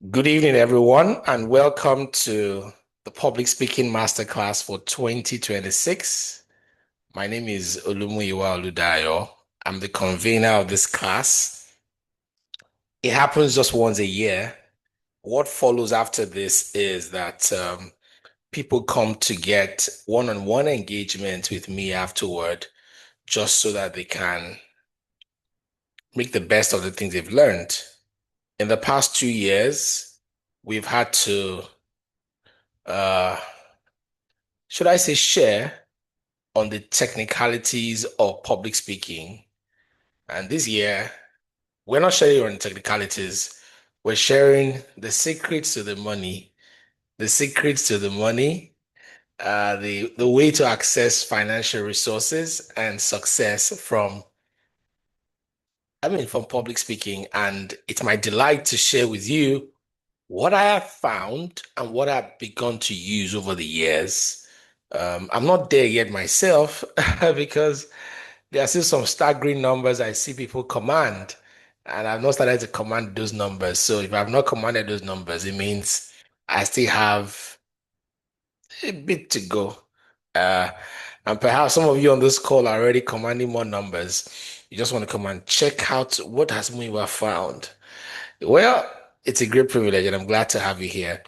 Good evening, everyone, and welcome to the Public Speaking Masterclass for 2026. My name is Olumuyiwa Oludayo. I'm the convener of this class. It happens just once a year. What follows after this is that people come to get one-on-one engagement with me afterward, just so that they can make the best of the things they've learned. In the past 2 years, we've had to uh, should I say share on the technicalities of public speaking. And this year, we're not sharing on technicalities. We're sharing the secrets to the money, the secrets to the money, the way to access financial resources and success from public speaking. And it's my delight to share with you what I have found and what I've begun to use over the years. I'm not there yet myself because there are still some staggering numbers I see people command, and I've not started to command those numbers. So if I've not commanded those numbers, it means I still have a bit to go. Uh, and perhaps some of you on this call are already commanding more numbers. You just want to come and check out what has Muiwa found. Well, it's a great privilege, and I'm glad to have you here.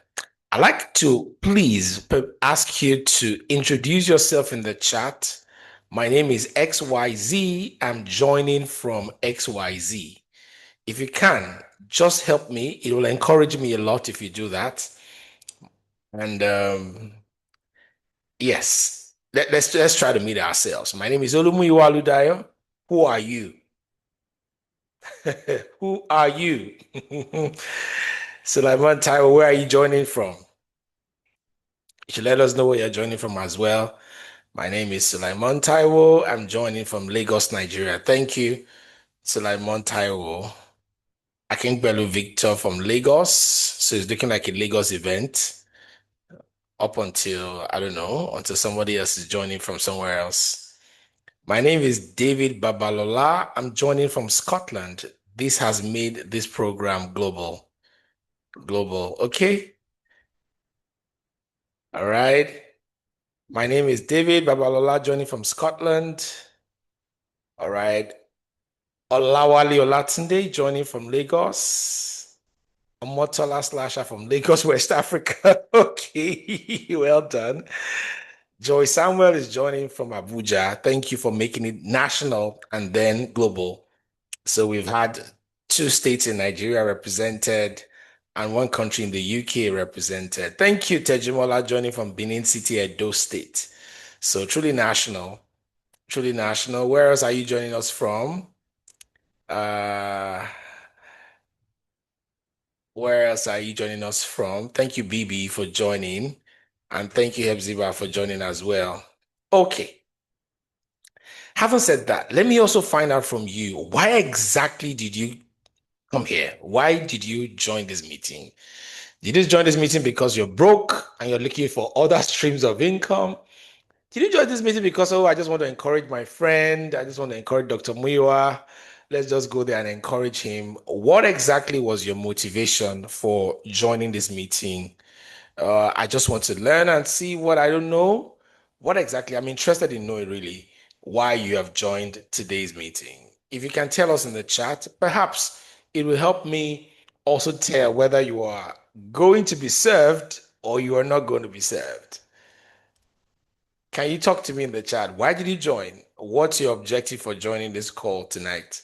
I'd like to please ask you to introduce yourself in the chat. My name is XYZ. I'm joining from XYZ. If you can, just help me. It will encourage me a lot if you do that. And yes, let's try to meet ourselves. My name is Olumuyiwa Oludayo. Who are you? Who are you? Sulaiman Taiwo, where are you joining from? You should let us know where you're joining from as well. My name is Sulaiman Taiwo. I'm joining from Lagos, Nigeria. Thank you, Sulaiman Taiwo. Akingbelu Victor from Lagos. So it's looking like a Lagos event up until, I don't know, until somebody else is joining from somewhere else. My name is David Babalola. I'm joining from Scotland. This has made this program global. Global. Okay. All right. My name is David Babalola, joining from Scotland. All right. Olawale Olatunde joining from Lagos. Omotola Slasher from Lagos, West Africa. Okay, well done. Joy Samuel is joining from Abuja. Thank you for making it national and then global. So we've had two states in Nigeria represented and one country in the UK represented. Thank you, Tejimola, joining from Benin City, Edo State. So truly national, truly national. Where else are you joining us from? Uh, where else are you joining us from? Thank you, BB, for joining. And thank you, Hebziba, for joining as well. Okay. Having said that, let me also find out from you, why exactly did you come here? Why did you join this meeting? Did you join this meeting because you're broke and you're looking for other streams of income? Did you join this meeting because, oh, I just want to encourage my friend. I just want to encourage Dr. Muiwa. Let's just go there and encourage him. What exactly was your motivation for joining this meeting? I just want to learn and see what I don't know. What exactly? I'm interested in knowing really why you have joined today's meeting. If you can tell us in the chat, perhaps it will help me also tell whether you are going to be served or you are not going to be served. Can you talk to me in the chat? Why did you join? What's your objective for joining this call tonight?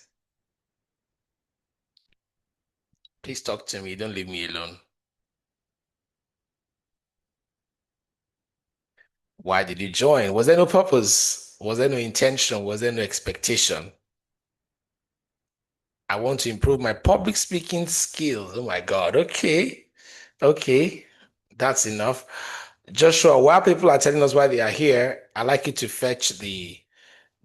Please talk to me. Don't leave me alone. Why did you join? Was there no purpose? Was there no intention? Was there no expectation? I want to improve my public speaking skills. Oh my God. Okay. Okay. That's enough. Joshua, while people are telling us why they are here, I'd like you to fetch the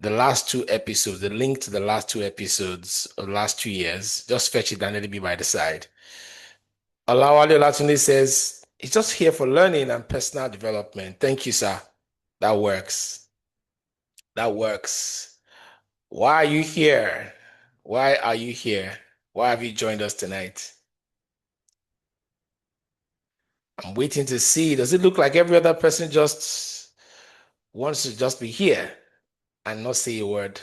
last two episodes, the link to the last two episodes of the last 2 years. Just fetch it and let it be by the side. Olawale Olatunde says, he's just here for learning and personal development. Thank you, sir. That works. That works. Why are you here? Why are you here? Why have you joined us tonight? I'm waiting to see. Does it look like every other person just wants to just be here and not say a word?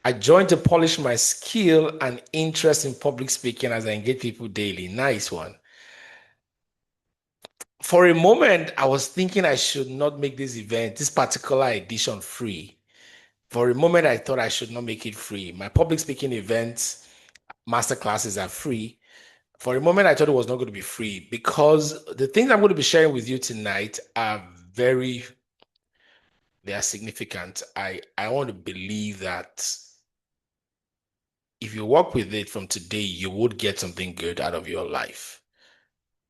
I joined to polish my skill and interest in public speaking as I engage people daily. Nice one. For a moment, I was thinking I should not make this event, this particular edition, free. For a moment, I thought I should not make it free. My public speaking events, masterclasses are free. For a moment, I thought it was not going to be free because the things I'm going to be sharing with you tonight are they are significant. I want to believe that if you work with it from today, you would get something good out of your life.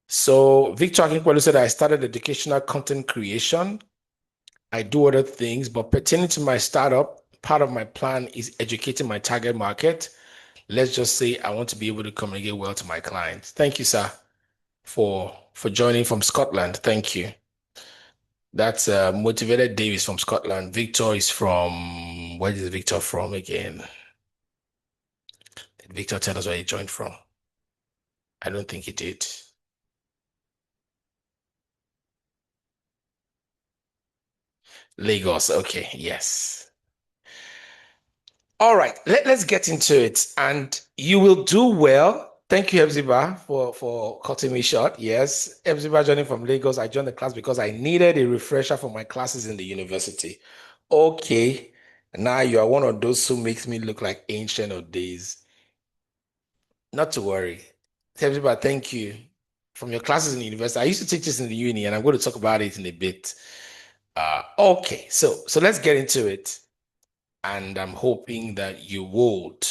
So Victor Akinkwelu said, I started educational content creation. I do other things, but pertaining to my startup, part of my plan is educating my target market. Let's just say I want to be able to communicate well to my clients. Thank you, sir, for joining from Scotland. Thank you. That's Motivated Davis from Scotland. Victor is from, where is Victor from again? Did Victor tell us where he joined from? I don't think he did. Lagos. Okay, yes. All right, let's get into it. And you will do well. Thank you, Hepzibah, for cutting me short. Yes, Hepzibah joining from Lagos. I joined the class because I needed a refresher for my classes in the university. Okay, now you are one of those who makes me look like ancient of days. Not to worry. Hepzibah, thank you. From your classes in the university, I used to teach this in the uni, and I'm going to talk about it in a bit. Okay, so let's get into it. And I'm hoping that you would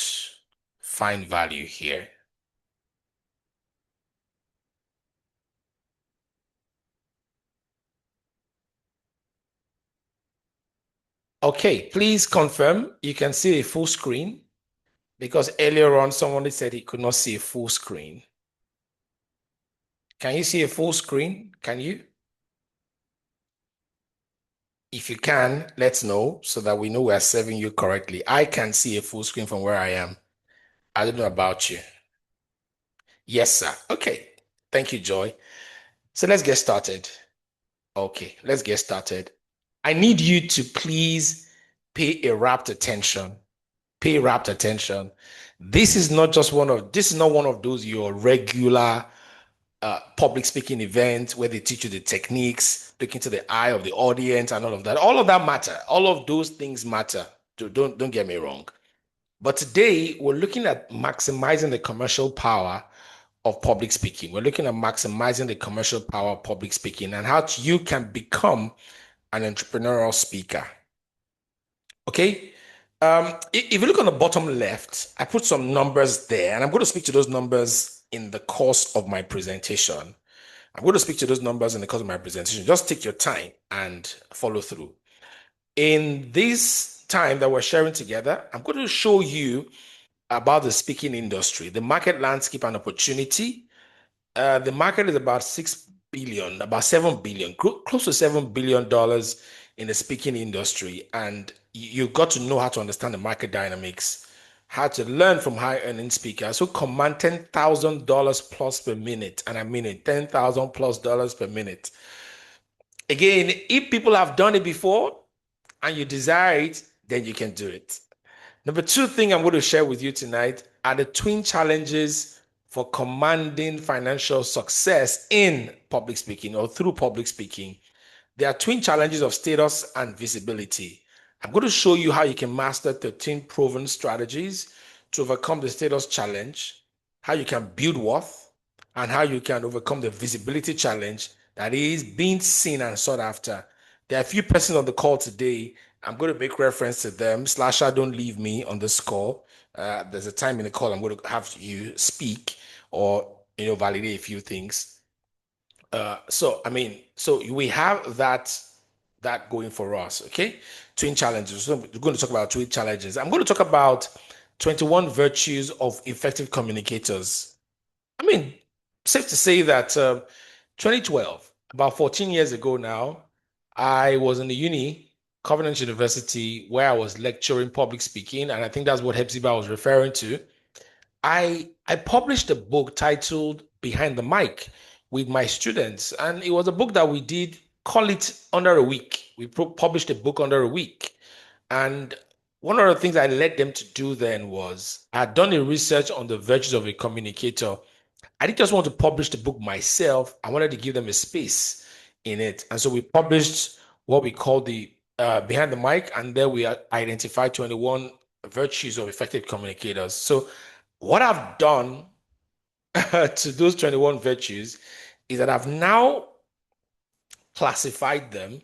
find value here. Okay, please confirm you can see a full screen because earlier on someone said he could not see a full screen. Can you see a full screen? Can you? If you can, let's know so that we know we're serving you correctly. I can see a full screen from where I am. I don't know about you. Yes, sir. Okay. Thank you, Joy. So let's get started. Okay, let's get started. I need you to please pay a rapt attention. Pay rapt attention. This is not one of those your regular public speaking events where they teach you the techniques, look into the eye of the audience and all of that. All of that matter. All of those things matter. Don't get me wrong. But today we're looking at maximizing the commercial power of public speaking. We're looking at maximizing the commercial power of public speaking and how you can become an entrepreneurial speaker. Okay. If you look on the bottom left, I put some numbers there, and I'm going to speak to those numbers in the course of my presentation. I'm going to speak to those numbers in the course of my presentation. Just take your time and follow through. In this time that we're sharing together, I'm going to show you about the speaking industry, the market landscape and opportunity. The market is about 6 billion, about 7 billion, close to $7 billion in the speaking industry. And you've got to know how to understand the market dynamics, how to learn from high earning speakers who command $10,000 plus per minute. And I mean it, 10,000 plus dollars per minute. Again, if people have done it before and you desire it, then you can do it. Number two thing I'm going to share with you tonight are the twin challenges for commanding financial success in public speaking or through public speaking. There are twin challenges of status and visibility. I'm going to show you how you can master 13 proven strategies to overcome the status challenge, how you can build wealth, and how you can overcome the visibility challenge that is being seen and sought after. There are a few persons on the call today. I'm going to make reference to them. Slasher, don't leave me on this call. There's a time in the call I'm going to have you speak or validate a few things. So we have that going for us. Okay, twin challenges. So we're going to talk about twin challenges. I'm going to talk about 21 virtues of effective communicators. I mean, safe to say that 2012, about 14 years ago now, I was in the Covenant University, where I was lecturing public speaking, and I think that's what Hepzibah was referring to. I published a book titled behind the mic with my students. And it was a book that we did, call it under a week. We published a book under a week. And one of the things I led them to do then was I had done a research on the virtues of a communicator. I didn't just want to publish the book myself. I wanted to give them a space in it. And so we published what we call the Behind the Mic, and there we identified 21 virtues of effective communicators. So what I've done to those 21 virtues is that I've now classified them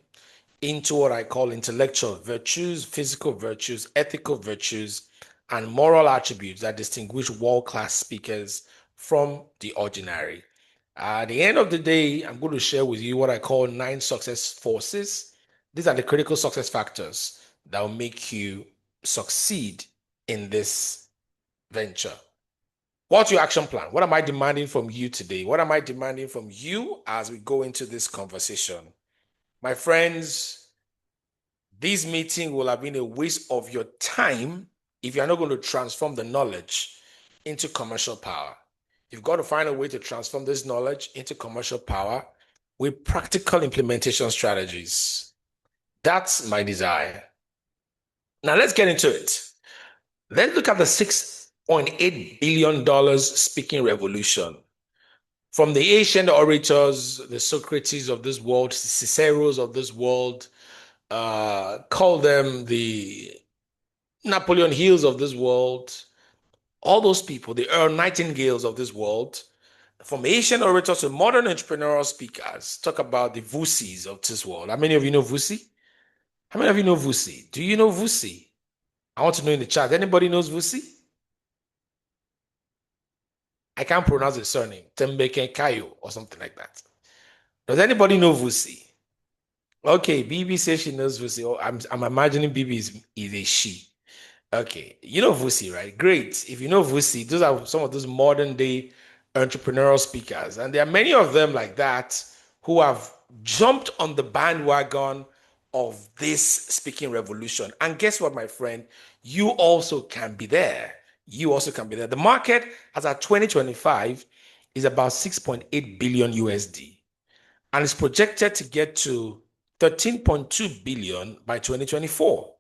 into what I call intellectual virtues, physical virtues, ethical virtues, and moral attributes that distinguish world-class speakers from the ordinary. At the end of the day, I'm going to share with you what I call 9 success forces. These are the critical success factors that will make you succeed in this venture. What's your action plan? What am I demanding from you today? What am I demanding from you as we go into this conversation? My friends, this meeting will have been a waste of your time if you're not going to transform the knowledge into commercial power. You've got to find a way to transform this knowledge into commercial power with practical implementation strategies. That's my desire. Now let's get into it. Let's look at the $6.8 billion speaking revolution. From the ancient orators, the Socrates of this world, Ciceros of this world, call them the Napoleon Hills of this world, all those people, the Earl Nightingales of this world, from ancient orators to modern entrepreneurial speakers, talk about the Vusis of this world. How many of you know Vusi? How many of you know Vusi? Do you know Vusi? I want to know in the chat. Anybody knows Vusi? I can't pronounce his surname. Tembeke Kayo or something like that. Does anybody know Vusi? Okay, BB says she knows Vusi. Oh, I'm imagining BB is a she. Okay, you know Vusi, right? Great. If you know Vusi, those are some of those modern day entrepreneurial speakers. And there are many of them like that who have jumped on the bandwagon of this speaking revolution. And guess what, my friend? You also can be there. You also can be there. The market, as at 2025, is about 6.8 billion USD. And it's projected to get to 13.2 billion by 2024.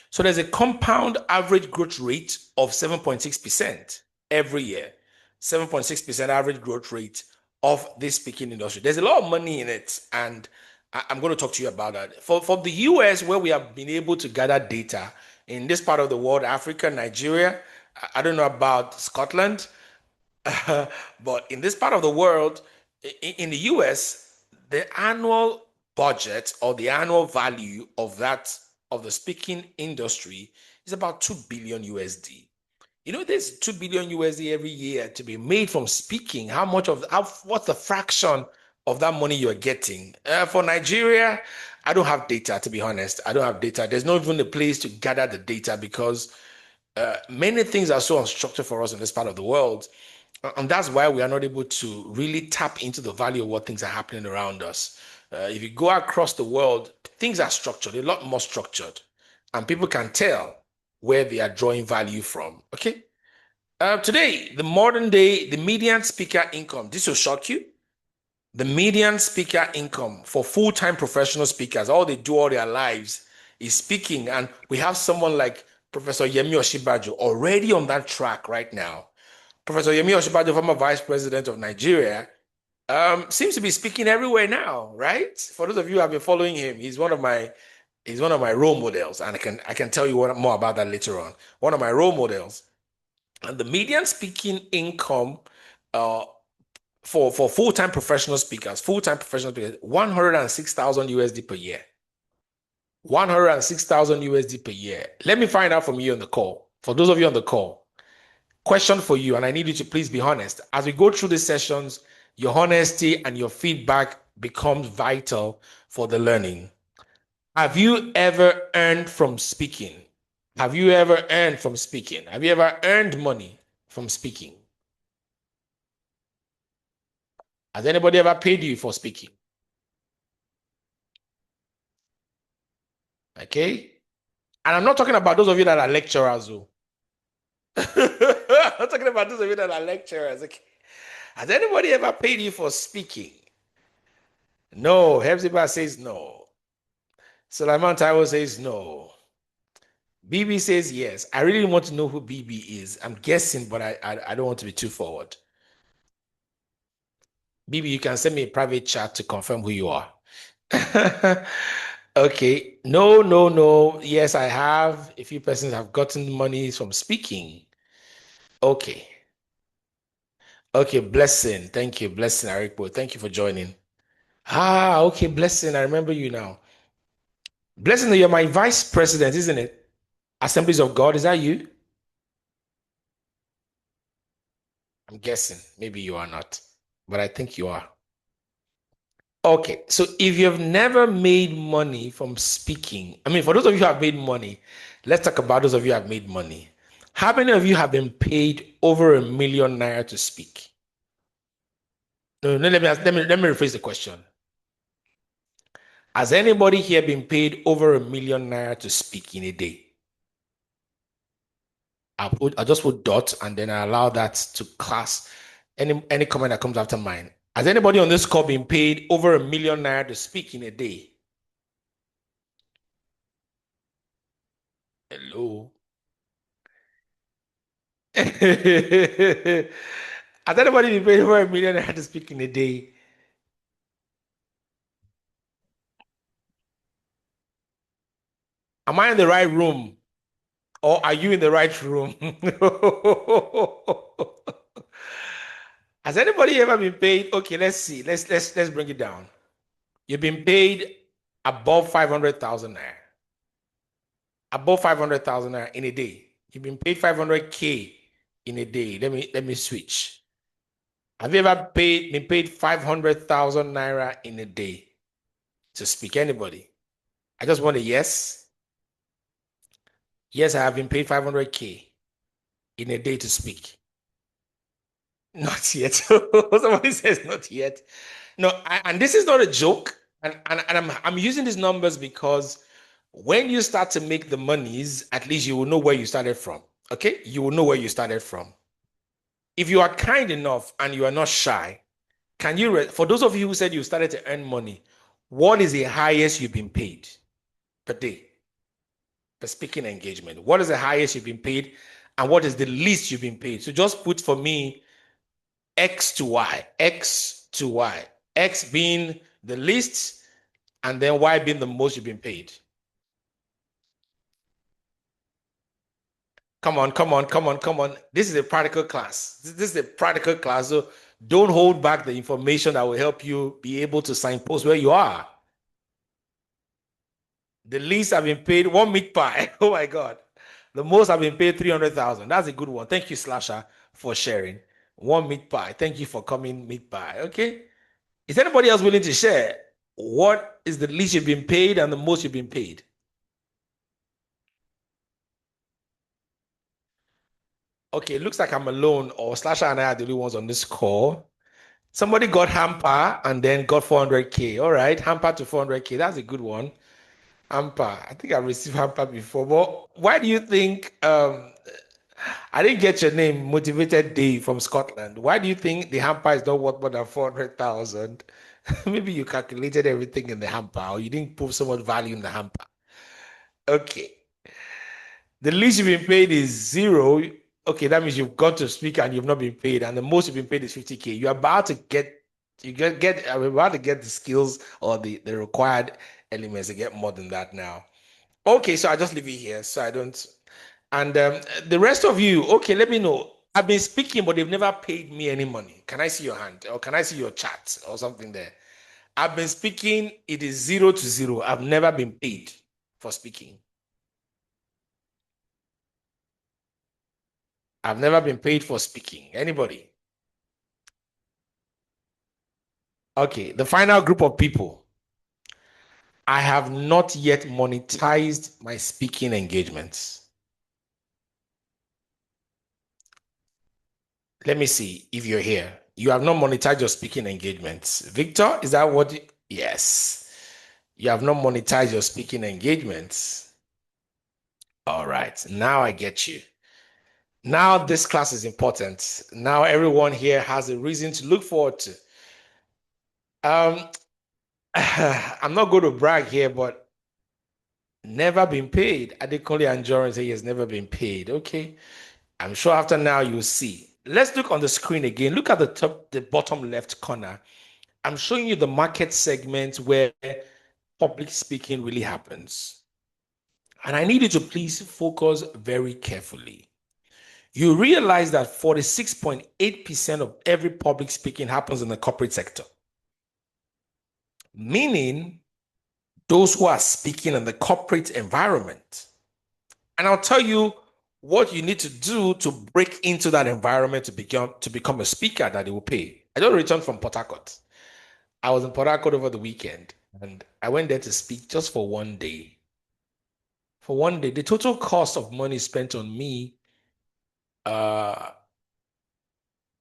So there's a compound average growth rate of 7.6% every year. 7.6% average growth rate of this speaking industry. There's a lot of money in it, and I'm going to talk to you about that. For the US, where we have been able to gather data in this part of the world, Africa, Nigeria, I don't know about Scotland, but in this part of the world, in the US, the annual budget or the annual value of the speaking industry is about 2 billion USD. You know, there's 2 billion USD every year to be made from speaking. What's the fraction of that money you're getting? For Nigeria, I don't have data, to be honest. I don't have data. There's not even a place to gather the data because many things are so unstructured for us in this part of the world. And that's why we are not able to really tap into the value of what things are happening around us. If you go across the world, things are structured, a lot more structured, and people can tell where they are drawing value from. Okay. Today, the median speaker income, this will shock you. The median speaker income for full-time professional speakers, all they do all their lives is speaking. And we have someone like Professor Yemi Osinbajo already on that track right now. Professor Yemi Osinbajo, former vice president of Nigeria, seems to be speaking everywhere now, right? For those of you who have been following him, he's one of my role models, and I can tell you more about that later on. One of my role models. And the median speaking income for full-time professional speakers, 106,000 USD per year. 106,000 USD per year. Let me find out from you on the call. For those of you on the call, question for you, and I need you to please be honest. As we go through these sessions, your honesty and your feedback becomes vital for the learning. Have you ever earned from speaking? Have you ever earned from speaking? Have you ever earned money from speaking? Has anybody ever paid you for speaking? Okay. And I'm not talking about those of you that are lecturers, though. I'm not talking about those of you that are lecturers. Okay. Has anybody ever paid you for speaking? No. Hepzibah says no. Sulaiman Taiwo says no. BB says yes. I really want to know who BB is. I'm guessing, but I don't want to be too forward. BB, you can send me a private chat to confirm who you are. Okay. No, no, no. Yes, I have. A few persons have gotten money from speaking. Okay. Okay, blessing. Thank you, blessing, Arikbo. Thank you for joining. Ah, okay, blessing. I remember you now. Blessing, you're my vice president, isn't it? Assemblies of God, is that you? I'm guessing. Maybe you are not, but I think you are. Okay, so if you've never made money from speaking, I mean, for those of you who have made money, let's talk about those of you who have made money. How many of you have been paid over ₦1 million to speak? No, no, let me rephrase the question. Has anybody here been paid over ₦1 million to speak in a day? I'll just put dot and then I allow that to class any comment that comes after mine. Has anybody on this call been paid over ₦1 million to speak in a day? Hello. Has anybody been paid over ₦1 million to speak in a day? Am I in the right room? Or are you in the right room? Has anybody ever been paid? Okay, let's see. Let's bring it down. You've been paid above 500,000 naira. Above 500,000 naira in a day. You've been paid 500K in a day. Let me switch. Have you ever been paid 500,000 naira in a day to speak? Anybody? I just want a yes. Yes, I have been paid 500K in a day to speak. Not yet. Somebody says not yet. No, and this is not a joke. And I'm using these numbers because when you start to make the monies, at least you will know where you started from. Okay? You will know where you started from. If you are kind enough and you are not shy, can you, for those of you who said you started to earn money, what is the highest you've been paid per day? Per speaking engagement. What is the highest you've been paid and what is the least you've been paid? So just put for me X to Y, X to Y, X being the least and then Y being the most you've been paid. Come on, come on, come on, come on. This is a practical class. This is a practical class. So don't hold back the information that will help you be able to signpost where you are. The least I've been paid one meat pie. Oh my God. The most I've been paid 300,000. That's a good one. Thank you, Slasher, for sharing. One meat pie. Thank you for coming, meat pie. Okay. Is anybody else willing to share? What is the least you've been paid and the most you've been paid? Okay, it looks like I'm alone, or Slasher and I are the only ones on this call. Somebody got hamper and then got 400K. All right, hamper to 400K. That's a good one. Hamper. I think I've received hamper before. But why do you think I didn't get your name, Motivated Dave from Scotland? Why do you think the hamper is not worth more than 400,000? Maybe you calculated everything in the hamper, or you didn't put so much value in the hamper. Okay. The least you've been paid is zero. Okay, that means you've got to speak and you've not been paid, and the most you've been paid is 50K. You're about to get I'm about to get the skills or the required elements to get more than that now. Okay, so I just leave it here so I don't. And the rest of you, okay, let me know. I've been speaking, but they've never paid me any money. Can I see your hand? Or can I see your chat or something there? I've been speaking, it is 0 to 0. I've never been paid for speaking. I've never been paid for speaking. Anybody? Okay, the final group of people. I have not yet monetized my speaking engagements. Let me see if you're here. You have not monetized your speaking engagements. Victor, is that what? Yes. You have not monetized your speaking engagements. All right. Now I get you. Now this class is important. Now everyone here has a reason to look forward to. Um, I'm not going to brag here, but never been paid. Adekunle Anjorin say he has never been paid. Okay. I'm sure after now you'll see. Let's look on the screen again. Look at the bottom left corner. I'm showing you the market segment where public speaking really happens. And I need you to please focus very carefully. You realize that 46.8% of every public speaking happens in the corporate sector, meaning those who are speaking in the corporate environment. And I'll tell you what you need to do to break into that environment to become a speaker that they will pay. I just returned from Port Harcourt. I was in Port Harcourt over the weekend, and I went there to speak just for one day. For one day, the total cost of money spent on me, uh,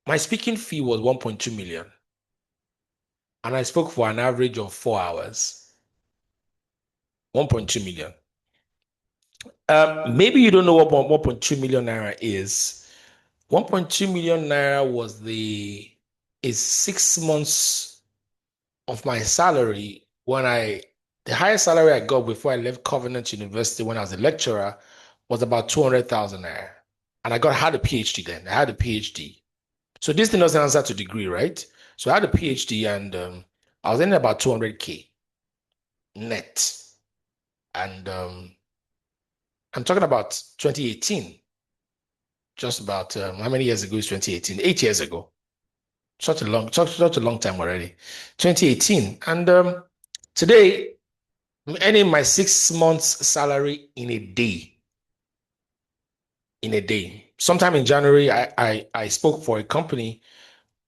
my speaking fee was 1.2 million, and I spoke for an average of 4 hours. 1.2 million. Maybe you don't know what 1.2 million naira is. 1.2 million naira is 6 months of my salary the highest salary I got before I left Covenant University when I was a lecturer was about 200,000 naira. And had a PhD then. I had a PhD. So this thing doesn't answer to degree, right? So I had a PhD and I was earning about 200K net. And I'm talking about 2018. Just about how many years ago is 2018? 8 years ago. Such a long time already. 2018. And today, I'm earning my 6 months salary in a day. In a day. Sometime in January, I spoke for a company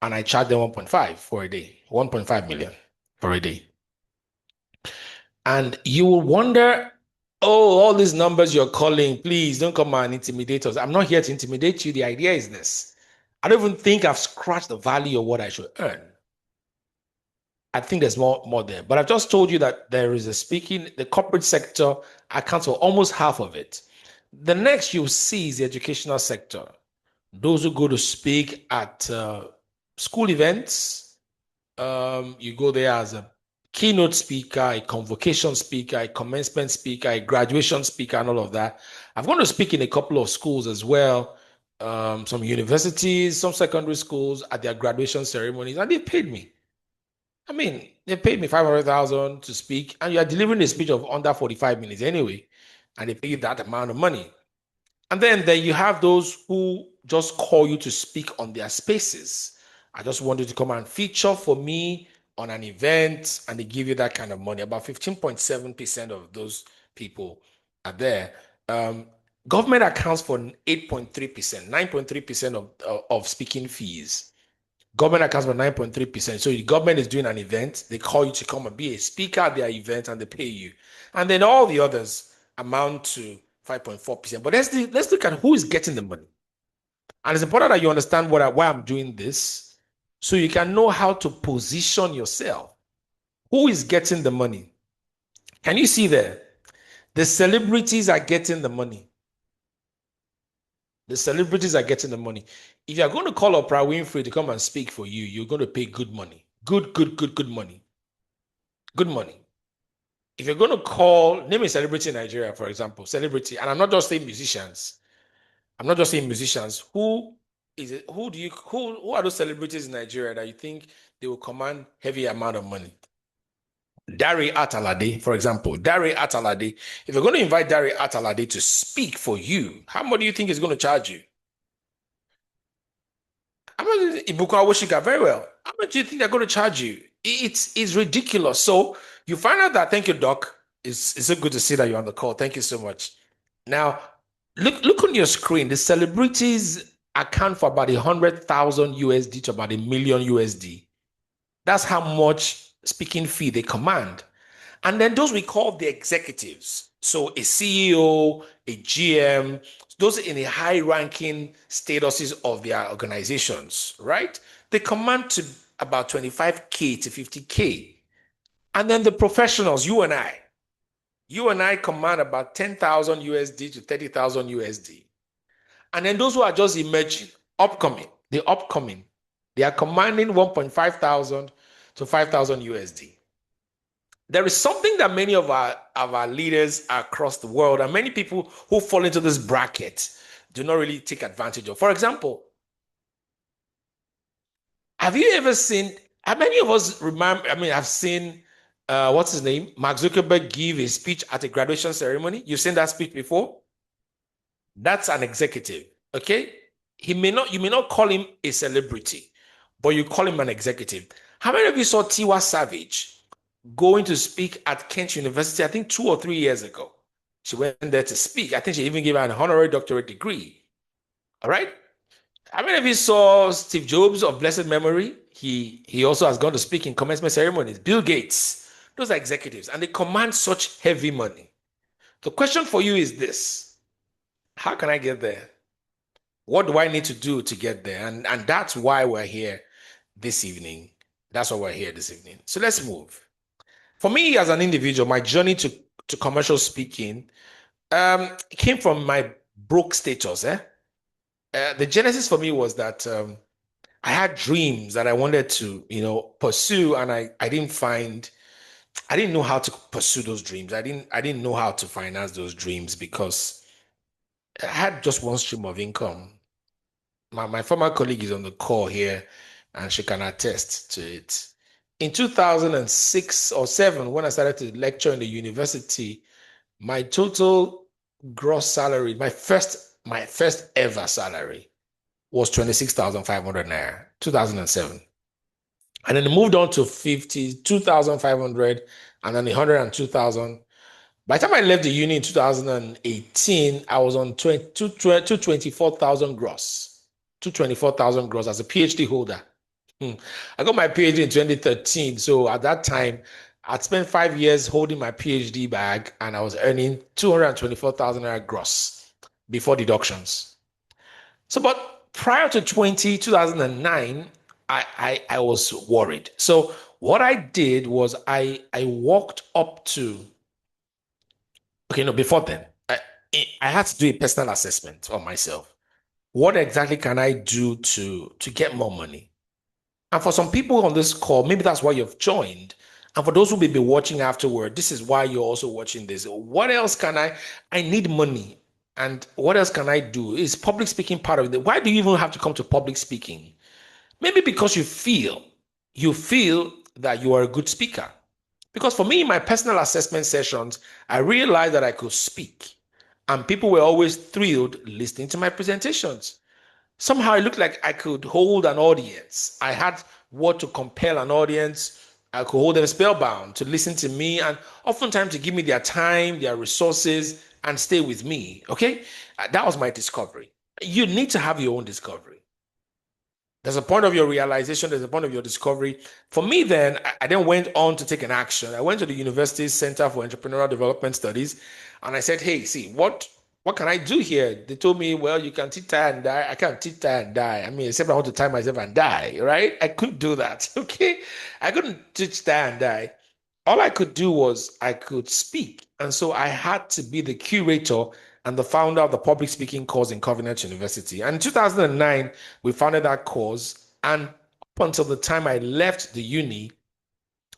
and I charged them 1.5 for a day. 1.5 million for a day. And you will wonder, oh, all these numbers you're calling, please don't come and intimidate us. I'm not here to intimidate you. The idea is this. I don't even think I've scratched the value of what I should earn. I think there's more there. But I've just told you that there is the corporate sector accounts for almost half of it. The next you'll see is the educational sector. Those who go to speak at school events, you go there as a keynote speaker, a convocation speaker, a commencement speaker, a graduation speaker, and all of that. I'm going to speak in a couple of schools as well, some universities, some secondary schools at their graduation ceremonies, and they paid me. I mean, they paid me 500,000 to speak, and you are delivering a speech of under 45 minutes anyway, and they pay you that amount of money. And then you have those who just call you to speak on their spaces. I just wanted to come and feature for me on an event, and they give you that kind of money. About 15.7% of those people are there. Government accounts for 8.3%, 9.3% of speaking fees. Government accounts for 9.3%. So the government is doing an event, they call you to come and be a speaker at their event and they pay you. And then all the others amount to 5.4%. But let's look at who is getting the money. And it's important that you understand why I'm doing this so you can know how to position yourself. Who is getting the money? Can you see there? The celebrities are getting the money. The celebrities are getting the money. If you're going to call Oprah Winfrey to come and speak for you, you're going to pay good money. Good money. Good money. If you're going to name a celebrity in Nigeria, for example, celebrity, and I'm not just saying musicians. I'm not just saying musicians. Who are those celebrities in Nigeria that you think they will command heavy amount of money? Dari Atalade, for example. Dari Atalade. If you're going to invite Dari Atalade to speak for you, how much do you think he's going to charge you? How much Ibuka Awosika? Very well. How much do you think they're going to charge you? It's ridiculous. So you find out that, thank you, Doc. It's so good to see that you're on the call. Thank you so much. Now, look on your screen. The celebrities account for about 100,000 USD to about 1 million USD. That's how much speaking fee they command. And then those we call the executives. So a CEO, a GM, those in the high ranking statuses of their organizations, right? They command to about 25K to 50K. And then the professionals, you and I command about 10,000 USD to 30,000 USD. And then those who are just emerging, upcoming, they are commanding 1.5 thousand to 5,000 USD. There is something that many of our leaders across the world and many people who fall into this bracket do not really take advantage of. For example, have you ever seen, how many of us remember, I've seen, what's his name? Mark Zuckerberg give a speech at a graduation ceremony. You've seen that speech before? That's an executive, okay? You may not call him a celebrity, but you call him an executive. How many of you saw Tiwa Savage going to speak at Kent University, I think 2 or 3 years ago? She went there to speak. I think she even gave her an honorary doctorate degree. All right? How many of you saw Steve Jobs of blessed memory? He also has gone to speak in commencement ceremonies. Bill Gates, those are executives, and they command such heavy money. The question for you is this: how can I get there? What do I need to do to get there? And that's why we're here this evening. That's why we're here this evening. So let's move. For me as an individual, my journey to commercial speaking came from my broke status. The genesis for me was that I had dreams that I wanted to, pursue, and I didn't know how to pursue those dreams. I didn't know how to finance those dreams because I had just one stream of income. My former colleague is on the call here, and she can attest to it. In 2006 or 7, when I started to lecture in the university, my total gross salary, my first ever salary, was 26,500 naira, 2007. And then it moved on to 52,500 and then 102,000. By the time I left the uni in 2018, I was on 224,000 gross. 224,000 gross as a PhD holder. I got my PhD in 2013. So at that time, I'd spent 5 years holding my PhD bag and I was earning 224,000 naira gross before deductions. So, but prior to 2009, I was worried. So what I did was I walked up to, okay, no, before then, I had to do a personal assessment of myself. What exactly can I do to get more money? And for some people on this call, maybe that's why you've joined. And for those who may be watching afterward, this is why you're also watching this. What else can I need money. And what else can I do? Is public speaking part of it? Why do you even have to come to public speaking? Maybe because you feel that you are a good speaker. Because for me, in my personal assessment sessions, I realized that I could speak. And people were always thrilled listening to my presentations. Somehow it looked like I could hold an audience. I had what to compel an audience. I could hold them spellbound to listen to me and oftentimes to give me their time, their resources, and stay with me. Okay? That was my discovery. You need to have your own discovery. There's a point of your realization, there's a point of your discovery. For me, then, I then went on to take an action. I went to the university's Center for Entrepreneurial Development Studies, and I said, hey, see, what can I do here? They told me, well, you can teach, tie, and die. I can't teach, tie, and die. Except I want to tie myself and die, right? I couldn't do that, okay? I couldn't teach, tie, and die. All I could do was I could speak. And so I had to be the curator and the founder of the public speaking course in Covenant University. And in 2009, we founded that course. And up until the time I left the uni,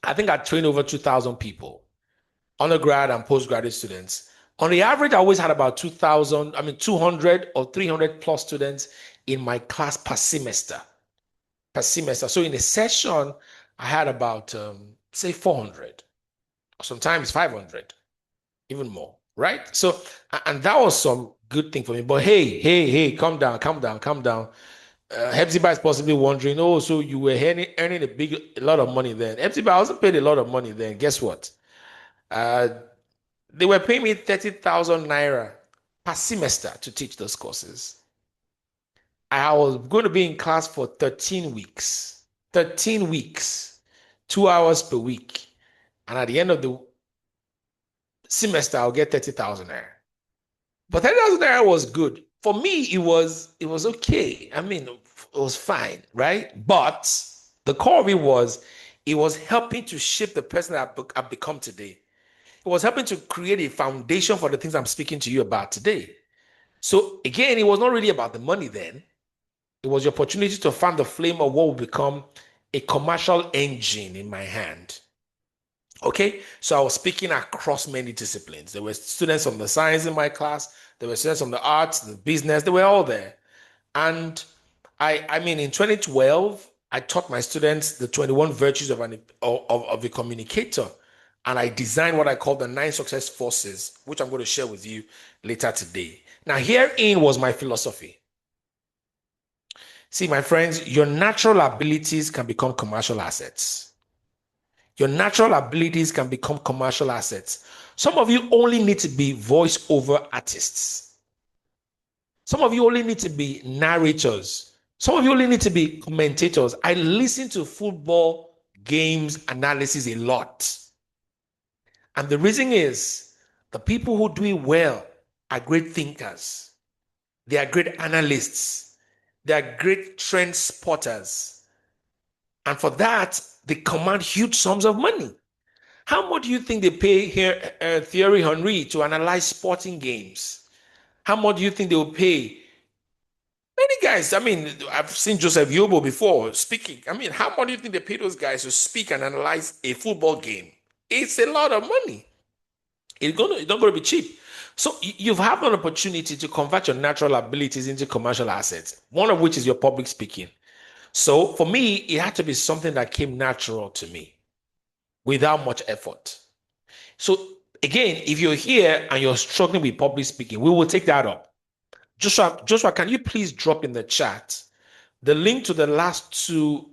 I think I trained over 2,000 people, undergrad and postgraduate students. On the average, I always had about 200 or 300 plus students in my class per semester. So in a session, I had about, say, 400, sometimes 500, even more, right? So, and that was some good thing for me. But hey, calm down. Hepzibah is possibly wondering, oh, so you were earning a lot of money then. Hepzibah also paid a lot of money then. Guess what? They were paying me 30,000 naira per semester to teach those courses. I was going to be in class for 13 weeks. 13 weeks, 2 hours per week. And at the end of the semester, I'll get 30,000 naira. But 30,000 naira was good. For me, it was okay. It was fine, right? But the core of it was helping to shape the person I've become today. It was helping to create a foundation for the things I'm speaking to you about today. So again, it was not really about the money then. It was the opportunity to fan the flame of what would become a commercial engine in my hand. Okay, so I was speaking across many disciplines. There were students from the science in my class, there were students from the arts, the business, they were all there. And I mean, in 2012, I taught my students the 21 virtues of a communicator. And I designed what I call the 9 success forces, which I'm going to share with you later today. Now, herein was my philosophy. See, my friends, your natural abilities can become commercial assets. Your natural abilities can become commercial assets. Some of you only need to be voiceover artists. Some of you only need to be narrators. Some of you only need to be commentators. I listen to football games analysis a lot. And the reason is the people who do it well are great thinkers. They are great analysts. They are great trend spotters. And for that, they command huge sums of money. How much do you think they pay here, Thierry Henry, to analyze sporting games? How much do you think they will pay many guys? I mean, I've seen Joseph Yobo before speaking. I mean, how much do you think they pay those guys to speak and analyze a football game? It's a lot of money. It's not going to be cheap. So you've had an opportunity to convert your natural abilities into commercial assets, one of which is your public speaking. So for me, it had to be something that came natural to me without much effort. So again, if you're here and you're struggling with public speaking, we will take that up. Joshua, can you please drop in the chat the link to the last two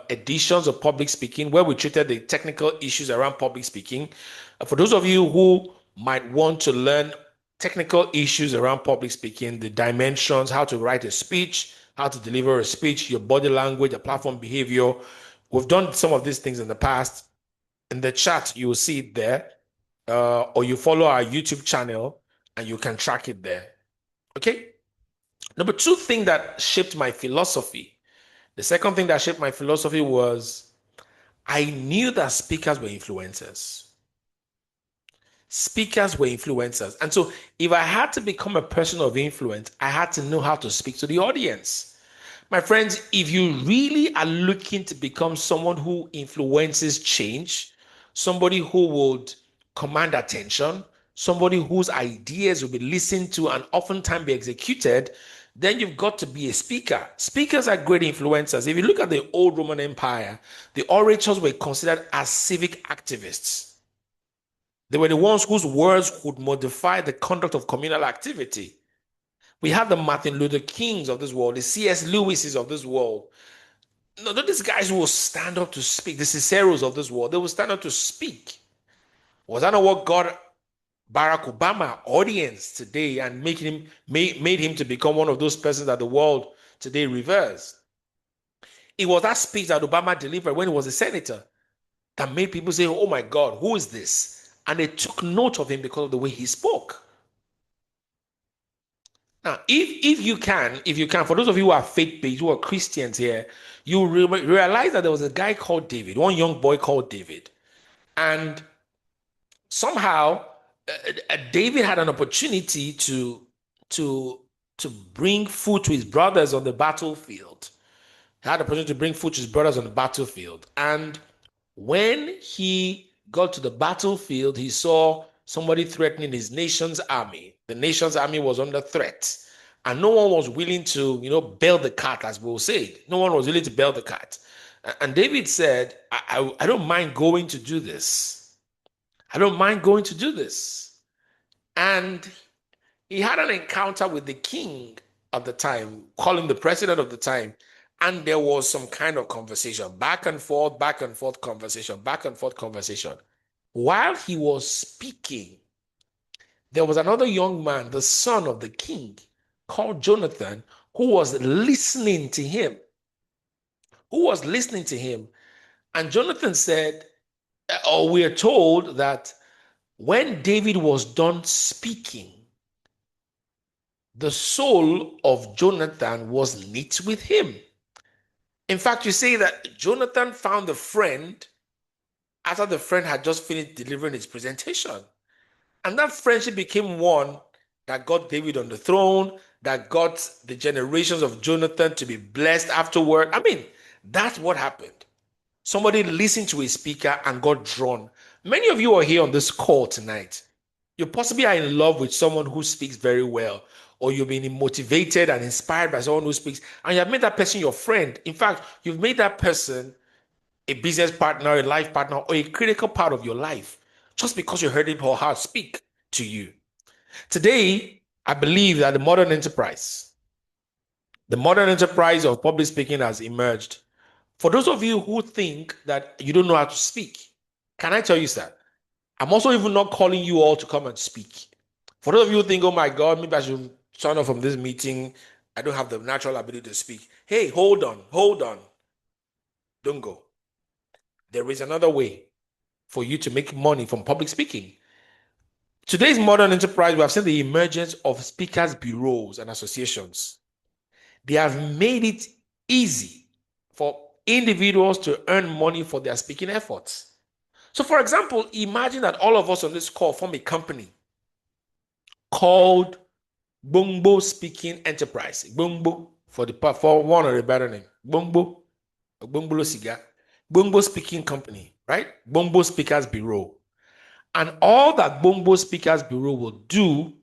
editions of public speaking where we treated the technical issues around public speaking? For those of you who might want to learn technical issues around public speaking, the dimensions, how to write a speech, how to deliver a speech, your body language, your platform behavior. We've done some of these things in the past. In the chat, you will see it there, or you follow our YouTube channel and you can track it there. Okay. Number two thing that shaped my philosophy. The second thing that shaped my philosophy was I knew that speakers were influencers. Speakers were influencers. And so if I had to become a person of influence, I had to know how to speak to the audience. My friends, if you really are looking to become someone who influences change, somebody who would command attention, somebody whose ideas will be listened to and oftentimes be executed, then you've got to be a speaker. Speakers are great influencers. If you look at the old Roman Empire, the orators were considered as civic activists. They were the ones whose words would modify the conduct of communal activity. We have the Martin Luther Kings of this world, the C.S. Lewises of this world. No, these guys who will stand up to speak, the Ciceros of this world, they will stand up to speak. Was that not what got Barack Obama audience today and made him to become one of those persons that the world today reveres? It was that speech that Obama delivered when he was a senator that made people say, oh my God, who is this? And they took note of him because of the way he spoke. Now, if you can, for those of you who are faith-based, who are Christians here, you realize that there was a guy called David, one young boy called David. And somehow David had an opportunity to to bring food to his brothers on the battlefield. He had the opportunity to bring food to his brothers on the battlefield. And when he got to the battlefield, he saw somebody threatening his nation's army. The nation's army was under threat. And no one was willing to, bail the cat, as we'll say. No one was willing to bail the cat. And David said, I don't mind going to do this. I don't mind going to do this. And he had an encounter with the king of the time, call him the president of the time. And there was some kind of conversation, back and forth conversation, back and forth conversation. While he was speaking, there was another young man, the son of the king, called Jonathan, who was listening to him. And Jonathan said, or we are told that when David was done speaking, the soul of Jonathan was knit with him. In fact, you say that Jonathan found a friend after the friend had just finished delivering his presentation. And that friendship became one that got David on the throne, that got the generations of Jonathan to be blessed afterward. I mean, that's what happened. Somebody listened to a speaker and got drawn. Many of you are here on this call tonight. You possibly are in love with someone who speaks very well, or you've been motivated and inspired by someone who speaks, and you have made that person your friend. In fact, you've made that person a business partner, a life partner, or a critical part of your life just because you heard him or her speak to you. Today, I believe that the modern enterprise of public speaking has emerged. For those of you who think that you don't know how to speak, can I tell you, sir? I'm also even not calling you all to come and speak. For those of you who think, oh my God, maybe I should sign off from this meeting, I don't have the natural ability to speak. Hey, hold on, hold on. Don't go. There is another way for you to make money from public speaking. Today's modern enterprise, we have seen the emergence of speakers bureaus and associations. They have made it easy for individuals to earn money for their speaking efforts. So, for example, imagine that all of us on this call form a company called Bongbo Speaking Enterprise. Bongbo for one or a better name. Bongbo, Bongbolo Cigar. Bongbo Speaking Company, right? Bongbo Speakers Bureau. And all that Bongbo Speakers Bureau will do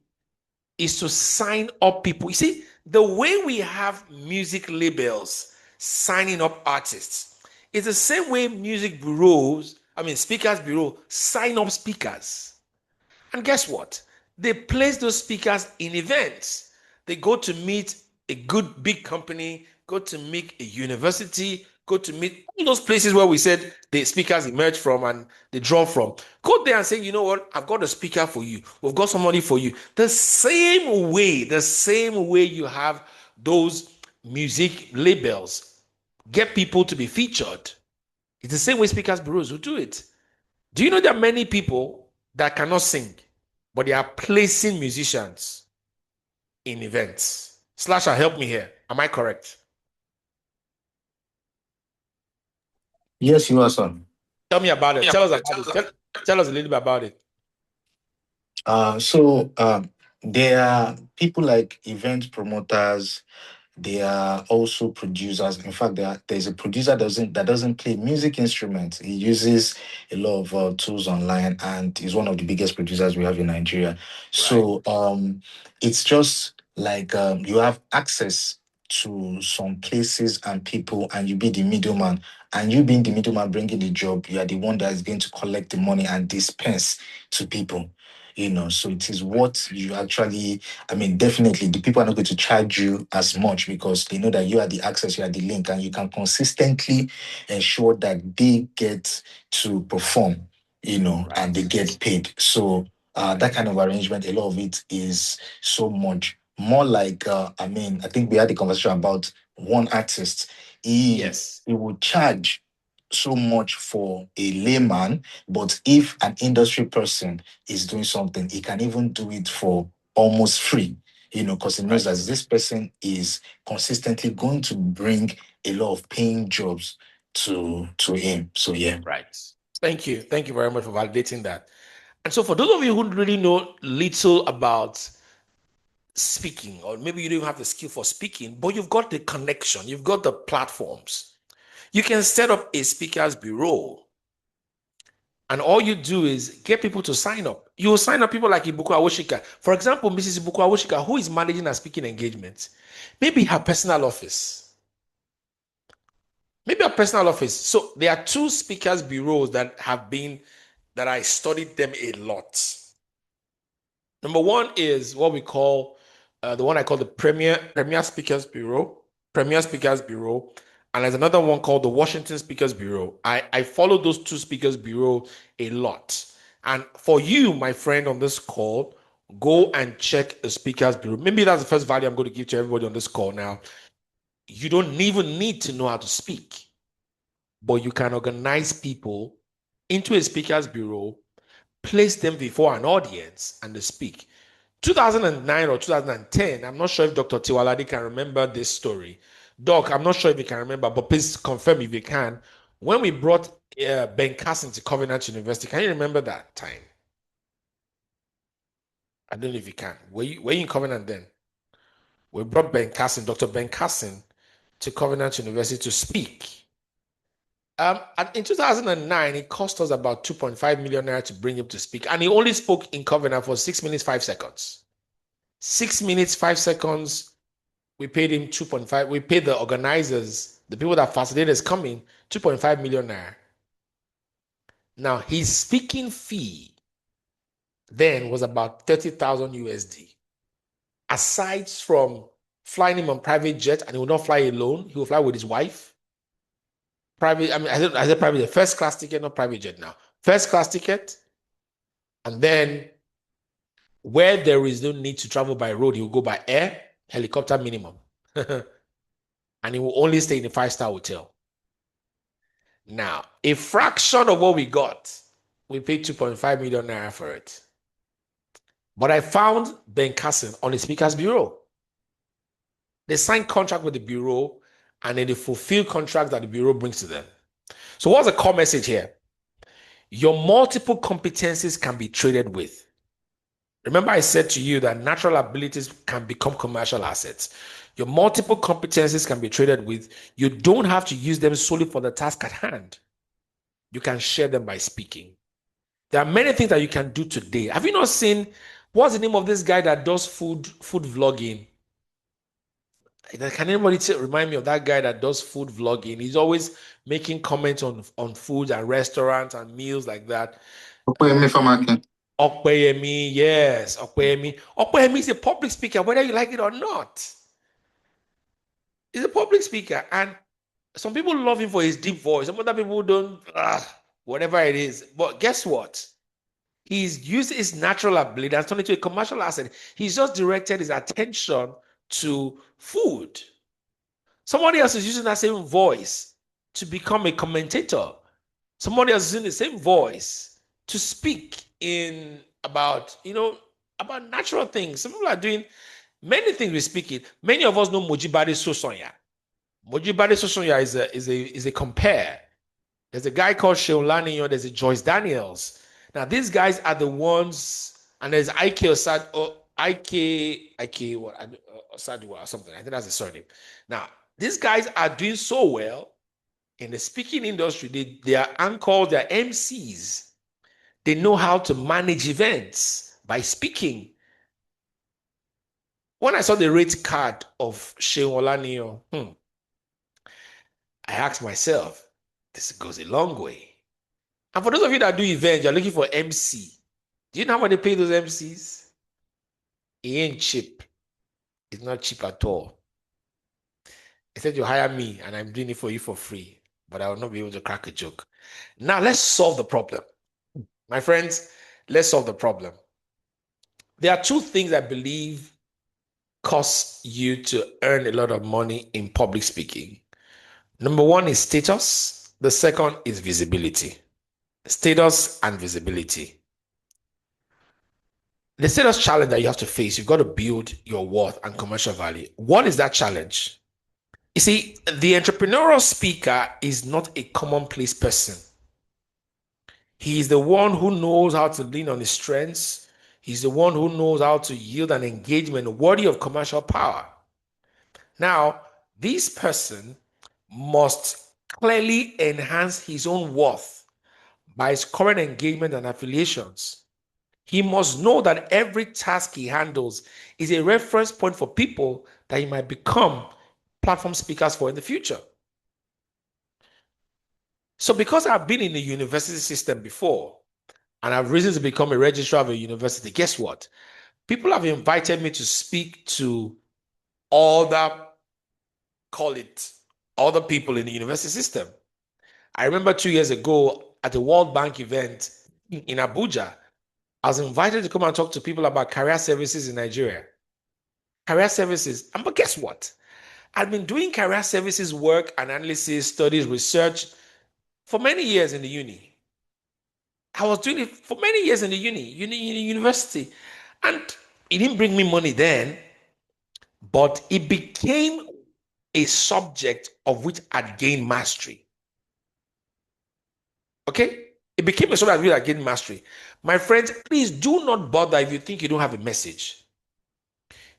is to sign up people. You see, the way we have music labels signing up artists is the same way speakers bureau sign up speakers. And guess what? They place those speakers in events. They go to meet a good big company, go to meet a university, go to meet all those places where we said the speakers emerge from and they draw from. Go there and say, you know what? I've got a speaker for you. We've got somebody for you. The same way you have those music labels get people to be featured. It's the same way speakers bureaus will do it. Do you know there are many people that cannot sing, but they are placing musicians in events? Slasher, help me here. Am I correct? Yes, you are, son. Tell me about it. Tell us about it. Tell us a little bit about it. So there are people like event promoters. They are also producers. In fact, there's a producer that doesn't play music instruments. He uses a lot of tools online, and he's one of the biggest producers we have in Nigeria. Right. So it's just like you have access to some places and people, and you be the middleman. And you being the middleman, bringing the job, you are the one that is going to collect the money and dispense to people. So it is Right. what you actually, I mean, definitely the people are not going to charge you as much because they know that you are the access, you are the link, and you can consistently ensure that they get to perform, and Right. they get paid. So that Right. kind of arrangement, a lot of it is so much more like, I think we had a conversation about one artist. He, Yes. he would charge so much for a layman, but if an industry person is doing something, he can even do it for almost free, because he knows Right. that this person is consistently going to bring a lot of paying jobs to him. So yeah. Right. Thank you. Thank you very much for validating that. And so, for those of you who really know little about speaking, or maybe you don't have the skill for speaking, but you've got the connection, you've got the platforms, you can set up a speakers bureau. And all you do is get people to sign up. You will sign up people like Ibuku Awoshika. For example, Mrs. Ibuku Awoshika, who is managing her speaking engagements, maybe her personal office. Maybe a personal office. So there are two speakers bureaus that I studied them a lot. Number one is what we call the one I call the Premier Speakers Bureau, Premier Speakers Bureau, and there's another one called the Washington Speakers Bureau. I follow those two speakers bureau a lot. And for you, my friend, on this call, go and check the speakers bureau. Maybe that's the first value I'm going to give to everybody on this call now. You don't even need to know how to speak, but you can organize people into a speakers bureau, place them before an audience, and they speak. 2009 or 2010, I'm not sure if Dr. Tiwaladi can remember this story. Doc, I'm not sure if you can remember, but please confirm if you can. When we brought Ben Carson to Covenant University, can you remember that time? I don't know if you can. Were you in Covenant then? We brought Ben Carson, Dr. Ben Carson, to Covenant University to speak. In 2009, it cost us about 2.5 million naira to bring him to speak. And he only spoke in Covenant for 6 minutes, 5 seconds. 6 minutes, 5 seconds. We paid him 2.5. We paid the organizers, the people that facilitated us coming, 2.5 million naira. Now, his speaking fee then was about 30,000 USD. Aside from flying him on private jet, and he would not fly alone, he would fly with his wife. Private, I said private, first class ticket, not private jet now. First class ticket. And then where there is no need to travel by road, he will go by air, helicopter minimum. And he will only stay in a 5-star hotel. Now, a fraction of what we got, we paid 2.5 million naira for it. But I found Ben Carson on the Speaker's Bureau. They sign contract with the Bureau, and then they fulfill contracts that the Bureau brings to them. So what's the core message here? Your multiple competencies can be traded with. Remember I said to you that natural abilities can become commercial assets. Your multiple competencies can be traded with. You don't have to use them solely for the task at hand. You can share them by speaking. There are many things that you can do today. Have you not seen, what's the name of this guy that does food vlogging? Can anybody remind me of that guy that does food vlogging? He's always making comments on food and restaurants and meals like that. Okpeyemi, yes, Okpeyemi. Okpeyemi is a public speaker, whether you like it or not. He's a public speaker, and some people love him for his deep voice. Some other people don't, whatever it is. But guess what? He's used his natural ability and turned it into a commercial asset. He's just directed his attention to food. Somebody else is using that same voice to become a commentator. Somebody else is using the same voice to speak about natural things. Some people are doing many things we speak in. Many of us know Mojibade Sosonya. Mojibade Sosonya is a compare. There's a guy called Sheon Laniyo. There's a Joyce Daniels. Now these guys are the ones, and there's Ike Osad or Ike what Osadua or something. I think that's the surname. Now these guys are doing so well in the speaking industry. They are anchors, they're MCs. They know how to manage events by speaking. When I saw the rate card of Sheon Olanio, I asked myself, this goes a long way. And for those of you that do events, you're looking for MC. Do you know how much they pay those MCs? It ain't cheap. It's not cheap at all. They said you hire me and I'm doing it for you for free, but I will not be able to crack a joke. Now let's solve the problem. My friends, let's solve the problem. There are two things I believe cause you to earn a lot of money in public speaking. Number one is status. The second is visibility. Status and visibility. The status challenge that you have to face, you've got to build your worth and commercial value. What is that challenge? You see, the entrepreneurial speaker is not a commonplace person. He is the one who knows how to lean on his strengths. He's the one who knows how to yield an engagement worthy of commercial power. Now, this person must clearly enhance his own worth by his current engagement and affiliations. He must know that every task he handles is a reference point for people that he might become platform speakers for in the future. So because I've been in the university system before, and I've risen to become a registrar of a university, guess what? People have invited me to speak to other people in the university system. I remember 2 years ago at the World Bank event in Abuja, I was invited to come and talk to people about career services in Nigeria. Career services. But guess what? I've been doing career services work, analysis, studies, research for many years in the uni. I was doing it for many years in the university. And it didn't bring me money then, but it became a subject of which I'd gained mastery. Okay? It became a story that we are getting mastery. My friends, please do not bother if you think you don't have a message.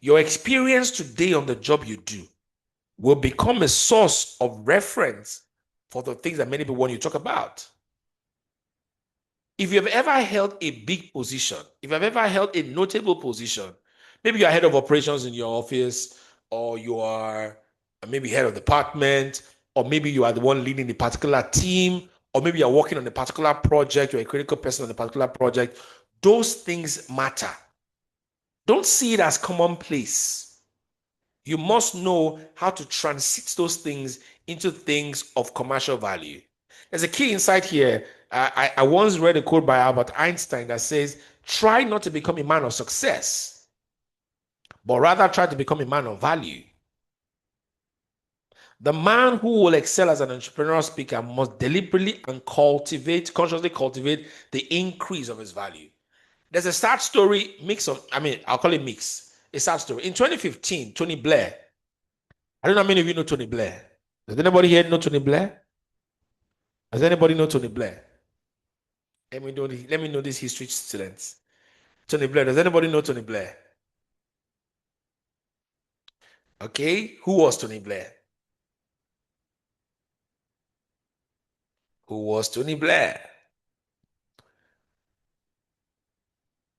Your experience today on the job you do will become a source of reference for the things that many people want you to talk about. If you've ever held a big position, if you've ever held a notable position, maybe you're head of operations in your office, or you are maybe head of department, or maybe you are the one leading a particular team, or maybe you're working on a particular project, you're a critical person on a particular project, those things matter. Don't see it as commonplace. You must know how to transit those things into things of commercial value. There's a key insight here. I once read a quote by Albert Einstein that says, try not to become a man of success, but rather try to become a man of value. The man who will excel as an entrepreneurial speaker must deliberately and consciously cultivate the increase of his value. There's a sad story, I'll call it mix. A sad story. In 2015, Tony Blair, I don't know how many of you know Tony Blair. Does anybody here know Tony Blair? Does anybody know Tony Blair? Let me know these history students. Tony Blair. Does anybody know Tony Blair? Okay. Who was Tony Blair? Who was Tony Blair?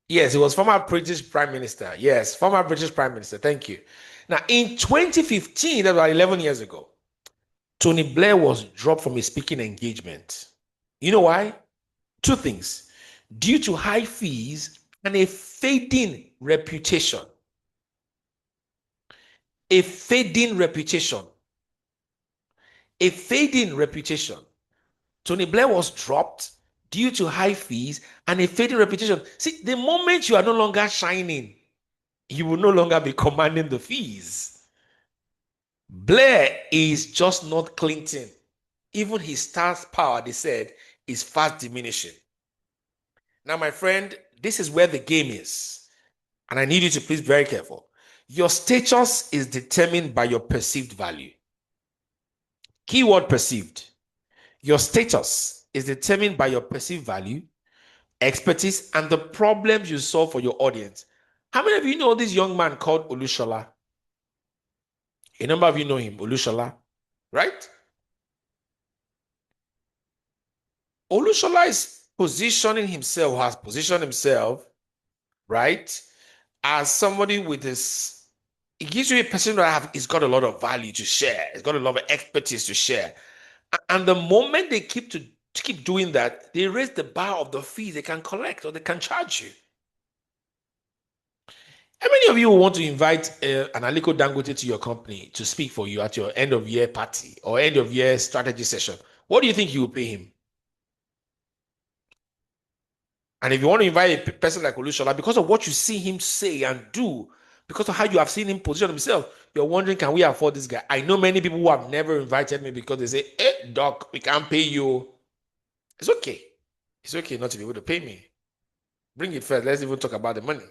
Yes, he was former British Prime Minister. Yes, former British Prime Minister. Thank you. Now, in 2015, that was about 11 years ago, Tony Blair was dropped from his speaking engagement. You know why? Two things. Due to high fees and a fading reputation. A fading reputation. A fading reputation. Tony Blair was dropped due to high fees and a fading reputation. See, the moment you are no longer shining, you will no longer be commanding the fees. Blair is just not Clinton. Even his star power, they said, is fast diminishing. Now, my friend, this is where the game is. And I need you to please be very careful. Your status is determined by your perceived value. Keyword perceived. Your status is determined by your perceived value, expertise, and the problems you solve for your audience. How many of you know this young man called Olushola? A number of you know him, Olushola, right? Olushola is positioning himself, has positioned himself, right, as somebody with this. It gives you a person that he's got a lot of value to share. He's got a lot of expertise to share. And the moment they keep doing that, they raise the bar of the fees they can collect or they can charge you. How many of you want to invite an Aliko Dangote to your company to speak for you at your end of year party or end of year strategy session? What do you think you will pay him? And if you want to invite a person like Olushola, because of what you see him say and do, because of how you have seen him position himself, you're wondering, can we afford this guy? I know many people who have never invited me because they say, hey, doc, we can't pay you. It's okay. It's okay not to be able to pay me. Bring it first. Let's even talk about the money.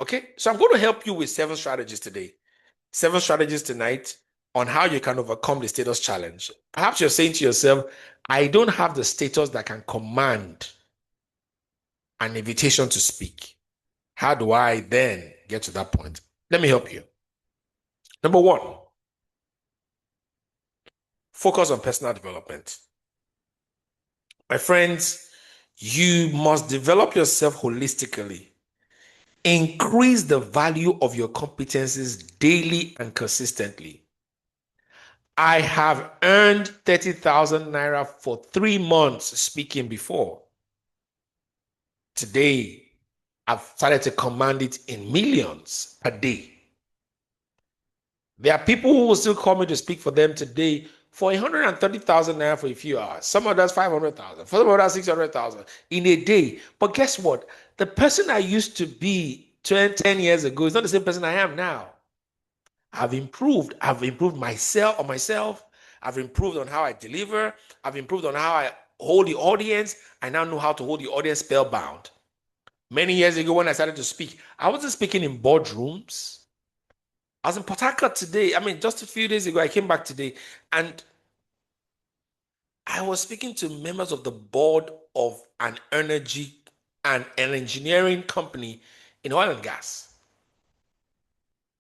Okay? So I'm going to help you with 7 strategies today. 7 strategies tonight on how you can overcome the status challenge. Perhaps you're saying to yourself, I don't have the status that can command an invitation to speak. How do I then get to that point? Let me help you. Number 1, focus on personal development. My friends, you must develop yourself holistically. Increase the value of your competencies daily and consistently. I have earned 30,000 naira for 3 months speaking before. Today, I've started to command it in millions per day. There are people who will still call me to speak for them today for 130,000 naira for a few hours. Some others 500,000, some others 600,000 in a day. But guess what? The person I used to be 10 years ago is not the same person I am now. I've improved. I've improved myself. I've improved on how I deliver. I've improved on how I hold the audience. I now know how to hold the audience spellbound. Many years ago, when I started to speak, I wasn't speaking in boardrooms. I was in Port Harcourt today. Just a few days ago, I came back today, and I was speaking to members of the board of an energy and an engineering company in oil and gas.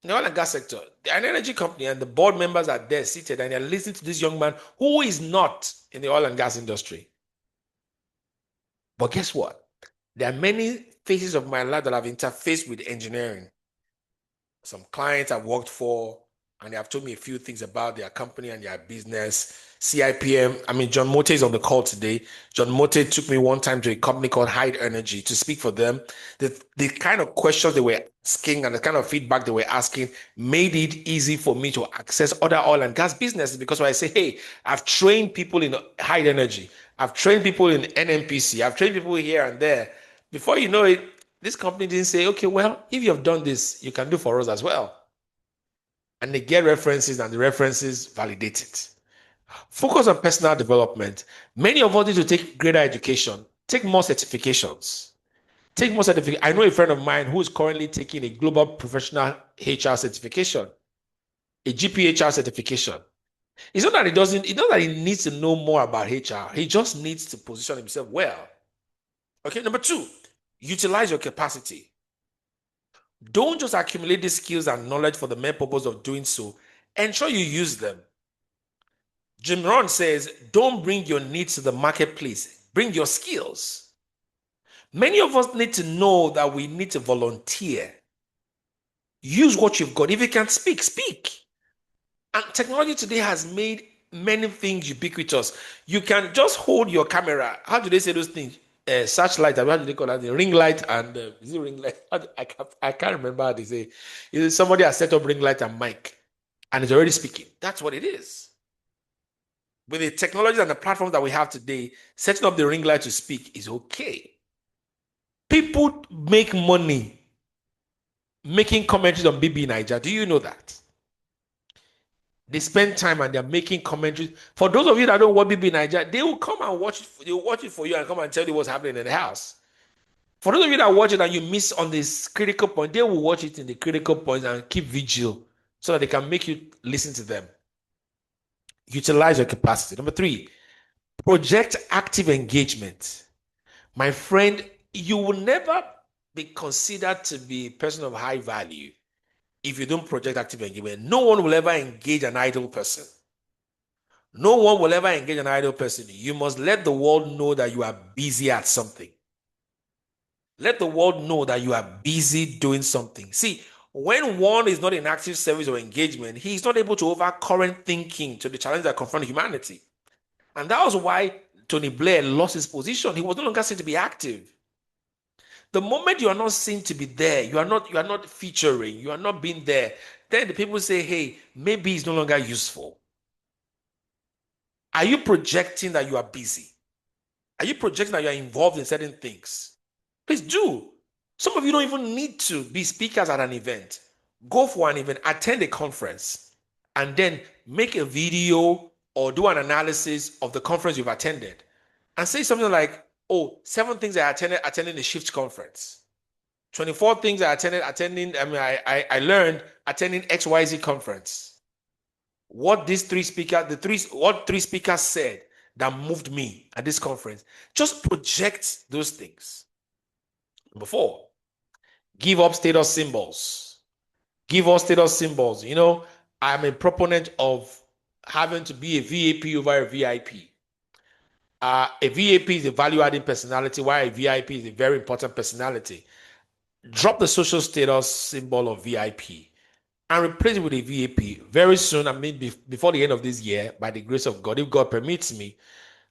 In the oil and gas sector, an energy company, and the board members are there seated and they're listening to this young man who is not in the oil and gas industry. But guess what? There are many phases of my life that I've interfaced with engineering. Some clients I've worked for, and they have told me a few things about their company and their business. CIPM, John Mote is on the call today. John Mote took me one time to a company called Hyde Energy to speak for them. The kind of questions they were asking and the kind of feedback they were asking made it easy for me to access other oil and gas businesses, because when I say, hey, I've trained people in Hyde Energy, I've trained people in NNPC, I've trained people here and there. Before you know it, this company didn't say, okay, well, if you have done this, you can do for us as well. And they get references and the references validate it. Focus on personal development. Many of us need to take greater education, take more certifications. Take more certifications. I know a friend of mine who is currently taking a global professional HR certification, a GPHR certification. It's not that it's not that he needs to know more about HR. He just needs to position himself well. Okay, number 2, utilize your capacity. Don't just accumulate these skills and knowledge for the mere purpose of doing so. Ensure you use them. Jim Rohn says, don't bring your needs to the marketplace. Bring your skills. Many of us need to know that we need to volunteer. Use what you've got. If you can speak, speak. And technology today has made many things ubiquitous. You can just hold your camera. How do they say those things? Searchlight, how do they call that? The ring light and is it ring light? I can't remember how they say. Somebody has set up ring light and mic and it's already speaking. That's what it is. With the technology and the platforms that we have today, setting up the ring light to speak is okay. People make money making commentaries on BB Niger. Do you know that? They spend time and they're making commentaries. For those of you that don't watch BB Niger, they will come and watch it. They will watch it for you and come and tell you what's happening in the house. For those of you that watch it and you miss on this critical point, they will watch it in the critical points and keep vigil so that they can make you listen to them. Utilize your capacity. Number 3, project active engagement. My friend, you will never be considered to be a person of high value if you don't project active engagement. No one will ever engage an idle person. No one will ever engage an idle person. You must let the world know that you are busy at something. Let the world know that you are busy doing something. See, when one is not in active service or engagement, he is not able to over current thinking to the challenges that confront humanity. And that was why Tony Blair lost his position. He was no longer seen to be active. The moment you are not seen to be there, you are not featuring, you are not being there, then the people say, hey, maybe it's no longer useful. Are you projecting that you are busy? Are you projecting that you are involved in certain things? Please do. Some of you don't even need to be speakers at an event. Go for an event, attend a conference, and then make a video or do an analysis of the conference you've attended and say something like, oh, 7 things I attending the Shift conference. 24 things I I learned attending XYZ conference. What these 3 speakers, what 3 speakers said that moved me at this conference. Just project those things. Number 4, give up status symbols. Give up status symbols. You know, I'm a proponent of having to be a VAP over a VIP. A VAP is a value-adding personality, while a VIP is a very important personality. Drop the social status symbol of VIP and replace it with a VAP. Very soon, before the end of this year, by the grace of God, if God permits me,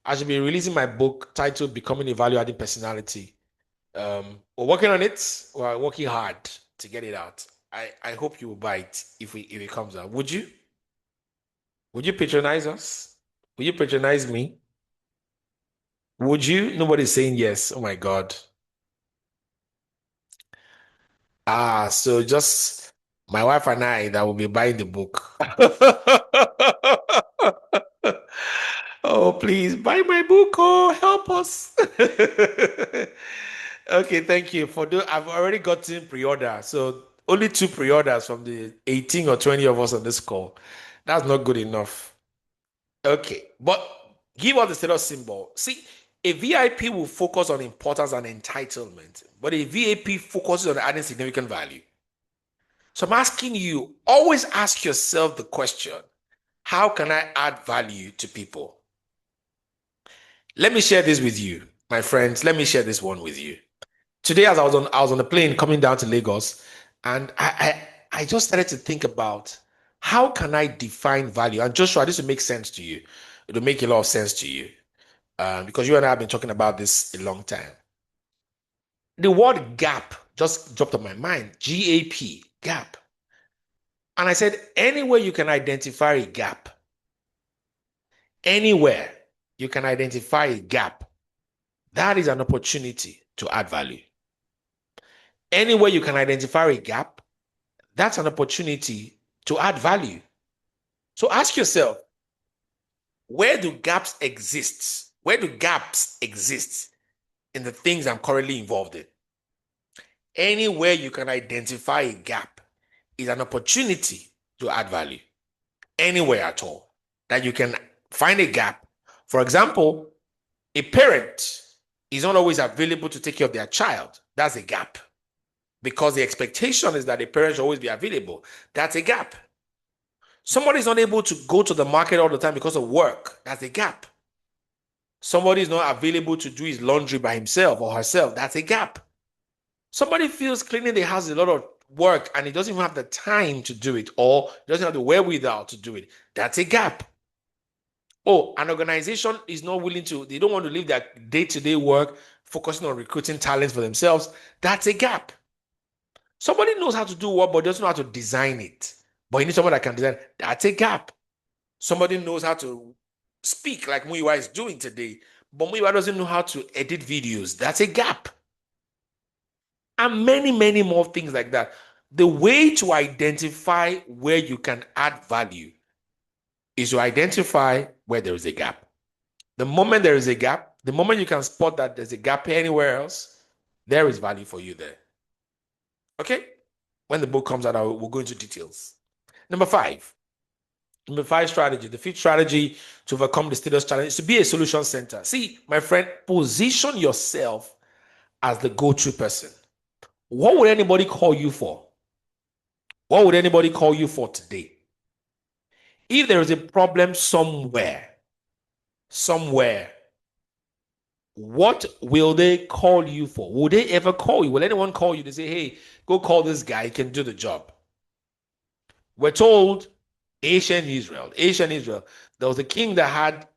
I should be releasing my book titled Becoming a Value-Adding Personality. We're working on it. We're working hard to get it out. I hope you will buy it if it comes out. Would you? Would you patronize us? Would you patronize me? Would you? Nobody's saying yes. Oh my God. So just my wife and I that will be buying the book. Oh, please buy my book. Oh, help us. Okay, thank you. I've already gotten pre-order. So only 2 pre-orders from the 18 or 20 of us on this call. That's not good enough. Okay, but give us the status symbol. See, A VIP will focus on importance and entitlement, but a VAP focuses on adding significant value. So I'm asking you, always ask yourself the question, how can I add value to people? Let me share this with you, my friends. Let me share this one with you. Today, as I was on the plane coming down to Lagos, and I just started to think about how can I define value? And Joshua, this will make sense to you. It'll make a lot of sense to you. Because you and I have been talking about this a long time. The word gap just dropped on my mind. GAP, gap. And I said, anywhere you can identify a gap, anywhere you can identify a gap, that is an opportunity to add value. Anywhere you can identify a gap, that's an opportunity to add value. So ask yourself, where do gaps exist? Where do gaps exist in the things I'm currently involved in? Anywhere you can identify a gap is an opportunity to add value. Anywhere at all that you can find a gap. For example, a parent is not always available to take care of their child. That's a gap. Because the expectation is that a parent should always be available. That's a gap. Somebody is not able to go to the market all the time because of work. That's a gap. Somebody is not available to do his laundry by himself or herself. That's a gap. Somebody feels cleaning the house is a lot of work and he doesn't even have the time to do it, or doesn't have the wherewithal to do it. That's a gap. Oh, an organization is not willing to, they don't want to leave their day-to-day work focusing on recruiting talents for themselves. That's a gap. Somebody knows how to do work, but doesn't know how to design it. But you need someone that can design. That's a gap. Somebody knows how to speak like Muyiwa is doing today, but Muyiwa doesn't know how to edit videos. That's a gap. And many, many more things like that. The way to identify where you can add value is to identify where there is a gap. The moment there is a gap, the moment you can spot that there's a gap anywhere else, there is value for you there. Okay? When the book comes out, we'll go into details. Number five strategy. The fifth strategy to overcome the status challenge is to be a solution center. See, my friend, position yourself as the go-to person. What would anybody call you for? What would anybody call you for today? If there is a problem somewhere, what will they call you for? Will they ever call you? Will anyone call you to say, hey, go call this guy, he can do the job? We're told ancient Israel, there was a king that had,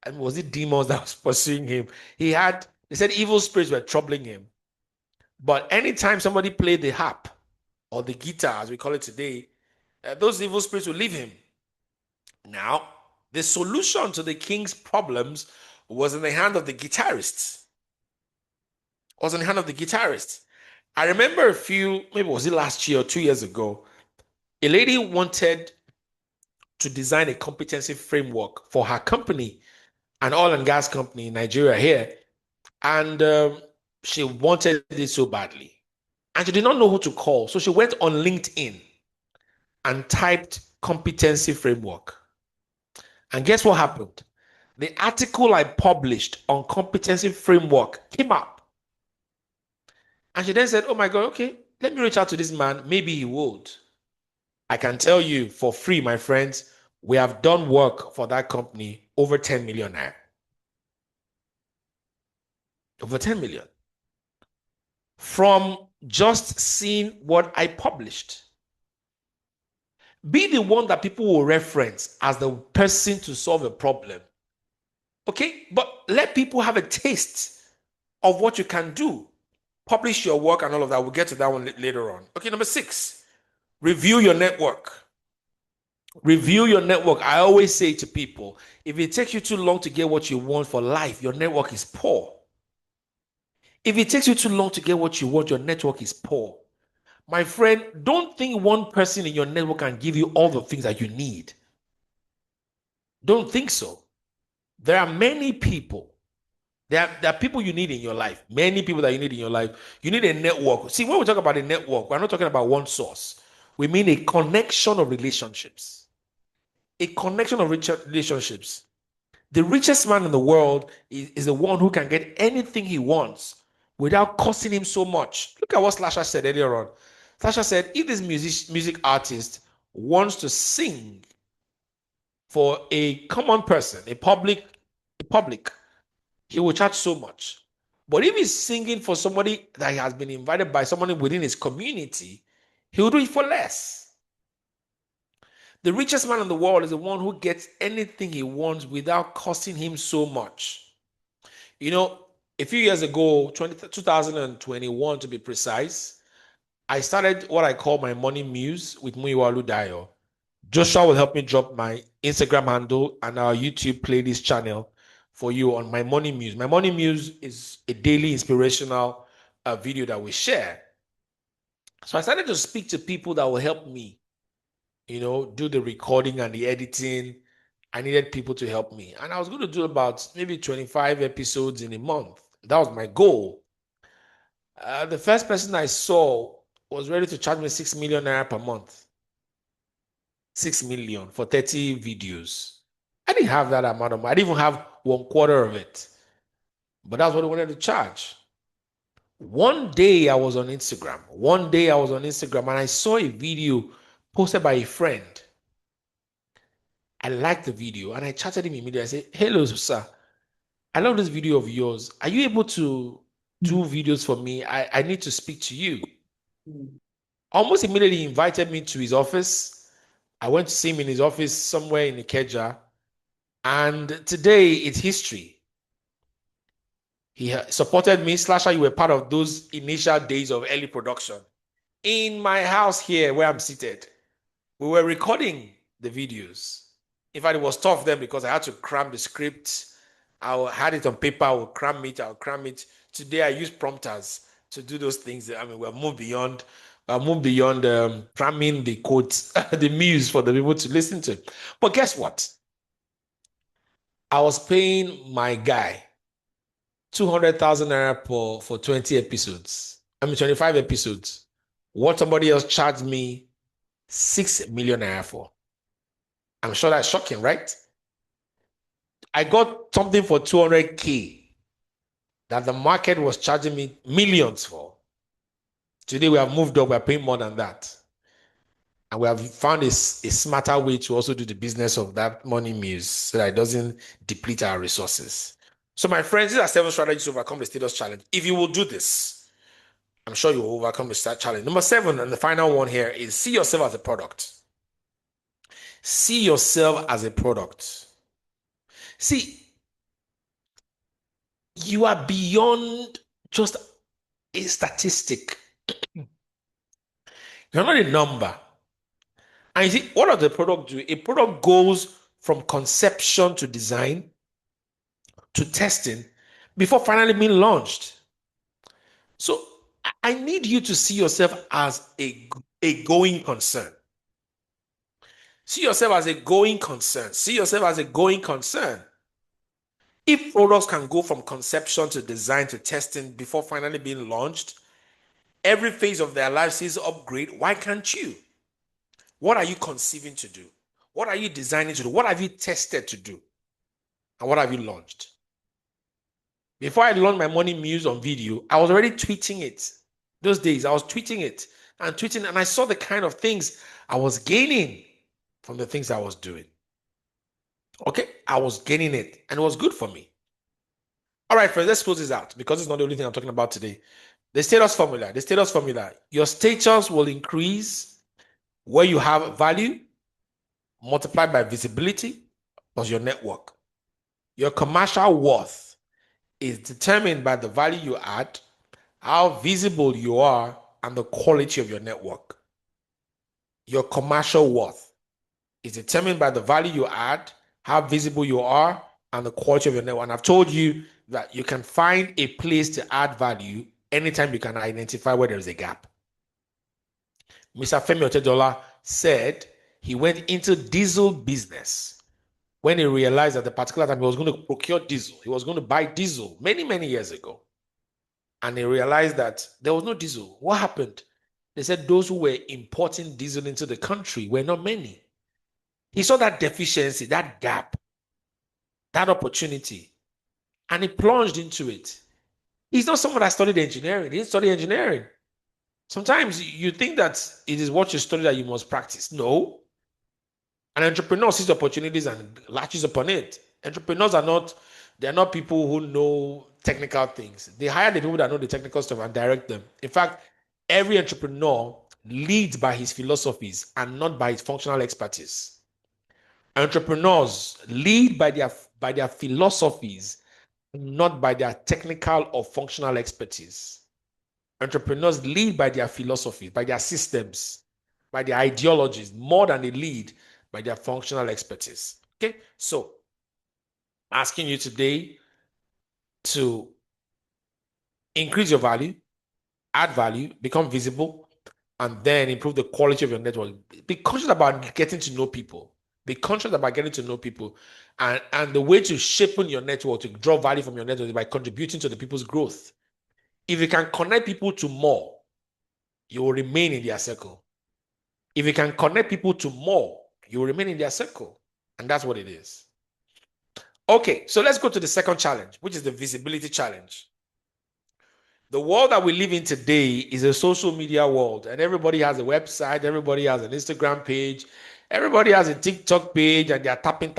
and was it demons that was pursuing him? They said evil spirits were troubling him. But anytime somebody played the harp or the guitar, as we call it today, those evil spirits would leave him. Now, the solution to the king's problems was in the hand of the guitarist. I remember maybe was it last year or 2 years ago, a lady wanted to design a competency framework for her company, an oil and gas company in Nigeria here. And she wanted it so badly. And she did not know who to call. So she went on LinkedIn and typed competency framework. And guess what happened? The article I published on competency framework came up. And she then said, oh my God, okay, let me reach out to this man. Maybe he would. I can tell you for free, my friends, we have done work for that company over 10 million naira. Over 10 million. From just seeing what I published. Be the one that people will reference as the person to solve a problem. Okay? But let people have a taste of what you can do. Publish your work and all of that. We'll get to that one later on. Okay, number 6. Review your network. Review your network. I always say to people, if it takes you too long to get what you want for life, your network is poor. If it takes you too long to get what you want, your network is poor. My friend, don't think one person in your network can give you all the things that you need. Don't think so. There are many people. There are people you need in your life. Many people that you need in your life. You need a network. See, when we talk about a network, we're not talking about one source. We mean a connection of relationships. A connection of relationships. The richest man in the world is the one who can get anything he wants without costing him so much. Look at what Slasher said earlier on. Slasher said, if this music artist wants to sing for a common person, a public, he will charge so much. But if he's singing for somebody that has been invited by someone within his community, he will do it for less. The richest man in the world is the one who gets anything he wants without costing him so much. You know, a few years ago, 2021 to be precise, I started what I call my money muse with Olumuyiwa Oludayo. Joshua will help me drop my Instagram handle and our YouTube playlist channel for you on my money muse. My money muse is a daily inspirational video that we share. So I started to speak to people that will help me, do the recording and the editing. I needed people to help me. And I was going to do about maybe 25 episodes in a month. That was my goal. The first person I saw was ready to charge me 6 million naira per month. 6 million for 30 videos. I didn't have that amount of money. I didn't even have 1/4 of it. But that's what I wanted to charge. One day I was on Instagram. And I saw a video posted by a friend. I liked the video and I chatted him immediately. I said, hello, sir. I love this video of yours. Are you able to do videos for me? I need to speak to you. Almost immediately he invited me to his office. I went to see him in his office somewhere in Ikeja. And today it's history. He supported me. Slasher, you were part of those initial days of early production. In my house here where I'm seated, we were recording the videos. In fact, it was tough then because I had to cram the script. I had it on paper. I'll cram it. Today I use prompters to do those things. I mean, we've moved beyond cramming the quotes, the muse for the people to listen to. But guess what? I was paying my guy 200,000 naira for 20 episodes. 25 episodes. What somebody else charged me 6 million naira for. I'm sure that's shocking, right? I got something for 200K that the market was charging me millions for. Today we have moved up, we're paying more than that. And we have found a smarter way to also do the business of that money muse so that it doesn't deplete our resources. So my friends, these are 7 strategies to overcome the status challenge. If you will do this, I'm sure you will overcome the status challenge. Number 7, and the final one here, is see yourself as a product. See yourself as a product. See, you are beyond just a statistic. You're not a number. And you see, what does the product do? A product goes from conception to design to testing before finally being launched. So I need you to see yourself as a going concern. See yourself as a going concern. See yourself as a going concern. If products can go from conception to design to testing before finally being launched, every phase of their life sees upgrade, why can't you? What are you conceiving to do? What are you designing to do? What have you tested to do? And what have you launched? Before I launched my money muse on video, I was already tweeting it. Those days, I was tweeting it, and I saw the kind of things I was gaining from the things I was doing. Okay, I was gaining it, and it was good for me. All right, friends, let's close this out because it's not the only thing I'm talking about today. The status formula. Your status will increase where you have value, multiplied by visibility, plus your network. Your commercial worth is determined by the value you add, how visible you are, and the quality of your network. Your commercial worth is determined by the value you add, how visible you are, and the quality of your network. And I've told you that you can find a place to add value anytime you can identify where there is a gap. Mr. Femi Otedola said he went into diesel business when he realized at the particular time he was going to procure diesel. He was going to buy diesel many, many years ago. And he realized that there was no diesel. What happened? They said those who were importing diesel into the country were not many. He saw that deficiency, that gap. that opportunity and he plunged into it. He's not someone that studied engineering. He didn't study engineering. Sometimes you think that it is what you study that you must practice. No. An entrepreneur sees opportunities and latches upon it. Entrepreneurs they're not people who know technical things. They hire the people that know the technical stuff and direct them. In fact, every entrepreneur leads by his philosophies and not by his functional expertise. Entrepreneurs lead by their philosophies, not by their technical or functional expertise. Entrepreneurs lead by their philosophies, by their systems, by their ideologies, more than they lead by their functional expertise. Okay, so asking you today to increase your value, add value, become visible, and then improve the quality of your network. Be conscious about getting to know people. Be conscious about getting to know people. And the way to shape your network, to draw value from your network, is by contributing to the people's growth. If you can connect people to more, you will remain in their circle. If you can connect people to more, you will remain in their circle. And that's what it is. Okay, so let's go to the second challenge, which is the visibility challenge. The world that we live in today is a social media world, and everybody has a website, everybody has an Instagram page, everybody has a TikTok page, and they're tapping.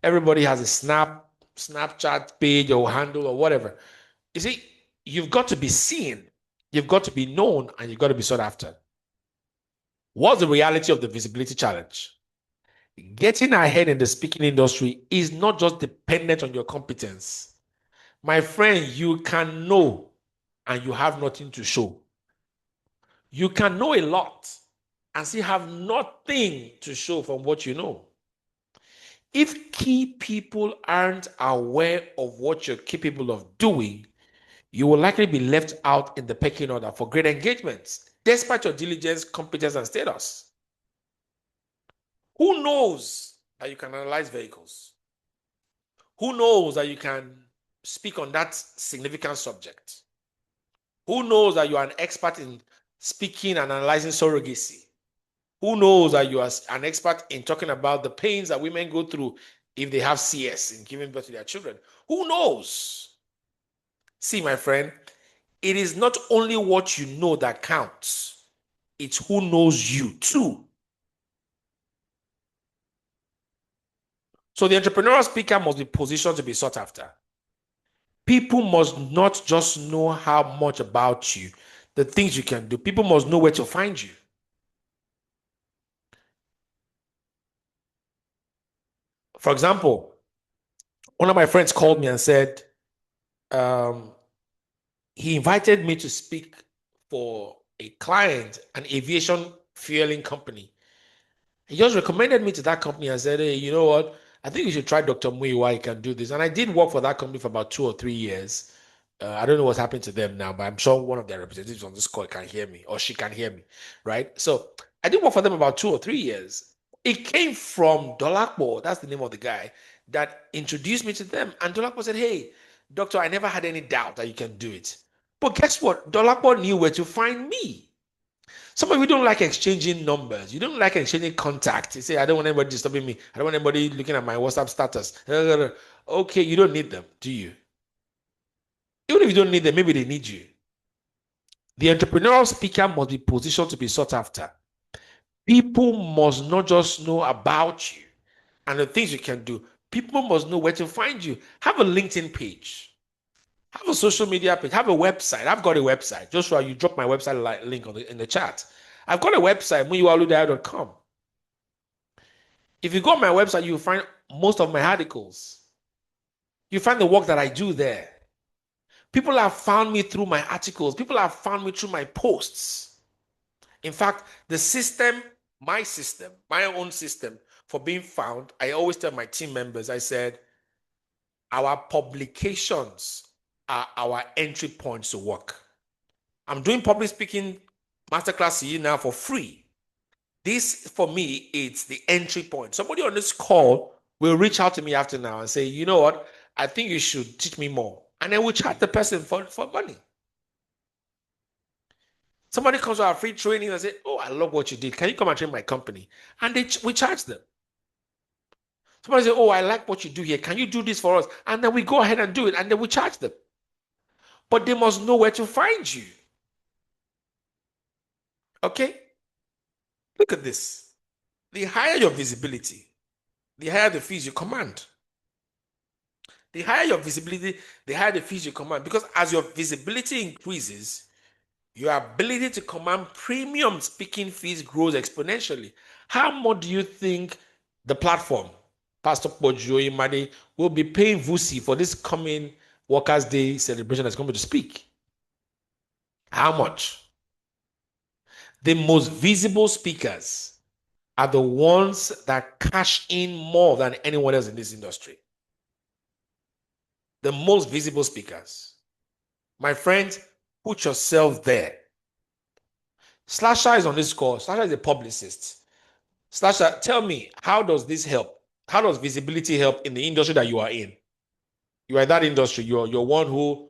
Everybody has a Snapchat page or handle or whatever. You see, you've got to be seen, you've got to be known, and you've got to be sought after. What's the reality of the visibility challenge? Getting ahead in the speaking industry is not just dependent on your competence. My friend, you can know and you have nothing to show. You can know a lot and still have nothing to show from what you know. If key people aren't aware of what you're capable of doing, you will likely be left out in the pecking order for great engagements, despite your diligence, competence, and status. Who knows that you can analyze vehicles? Who knows that you can speak on that significant subject? Who knows that you are an expert in speaking and analyzing surrogacy? Who knows that you are an expert in talking about the pains that women go through if they have CS in giving birth to their children? Who knows? See, my friend, it is not only what you know that counts, it's who knows you too. So the entrepreneurial speaker must be positioned to be sought after. People must not just know how much about you, the things you can do. People must know where to find you. For example, one of my friends called me and said um, he invited me to speak for a client, an aviation fueling company. He just recommended me to that company and said, hey, you know what? I think you should try Dr. Olumuyiwa. He can do this. And I did work for that company for about 2 or 3 years. I don't know what's happened to them now, but I'm sure one of their representatives on this call can hear me or she can hear me, right? So I did work for them about 2 or 3 years. It came from Dolakbo, that's the name of the guy, that introduced me to them. And Dolakbo said, hey, doctor, I never had any doubt that you can do it. But guess what? Dolakbo knew where to find me. Some of you don't like exchanging numbers. You don't like exchanging contacts. You say, I don't want anybody disturbing me. I don't want anybody looking at my WhatsApp status. Okay, you don't need them, do you? Even if you don't need them, maybe they need you. The entrepreneurial speaker must be positioned to be sought after. People must not just know about you and the things you can do. People must know where to find you. Have a LinkedIn page. Have a social media page. Have a website. I've got a website. Joshua, you drop my website link in the chat. I've got a website, oludayo.com. If you go on my website, you'll find most of my articles. You find the work that I do there. People have found me through my articles. People have found me through my posts. In fact, the system, my own system for being found, I always tell my team members, I said, our publications are our entry points to work. I'm doing public speaking masterclass here now for free. This, for me, it's the entry point. Somebody on this call will reach out to me after now and say, you know what? I think you should teach me more. And then we charge the person for money. Somebody comes to our free training and say, oh, I love what you did. Can you come and train my company? And we charge them. Somebody say, oh, I like what you do here. Can you do this for us? And then we go ahead and do it, and then we charge them. But they must know where to find you. Okay? Look at this. The higher your visibility, the higher the fees you command. The higher your visibility, the higher the fees you command. Because as your visibility increases, your ability to command premium speaking fees grows exponentially. How much do you think the platform, Pastor Pojo Imade, will be paying Vusi for this coming Workers' Day celebration that's coming to speak? How much? The most visible speakers are the ones that cash in more than anyone else in this industry. The most visible speakers. My friend, put yourself there. Slasher is on this call. Slasher is a publicist. Slasher, tell me, how does this help? How does visibility help in the industry that you are in? You are in that industry. You're one who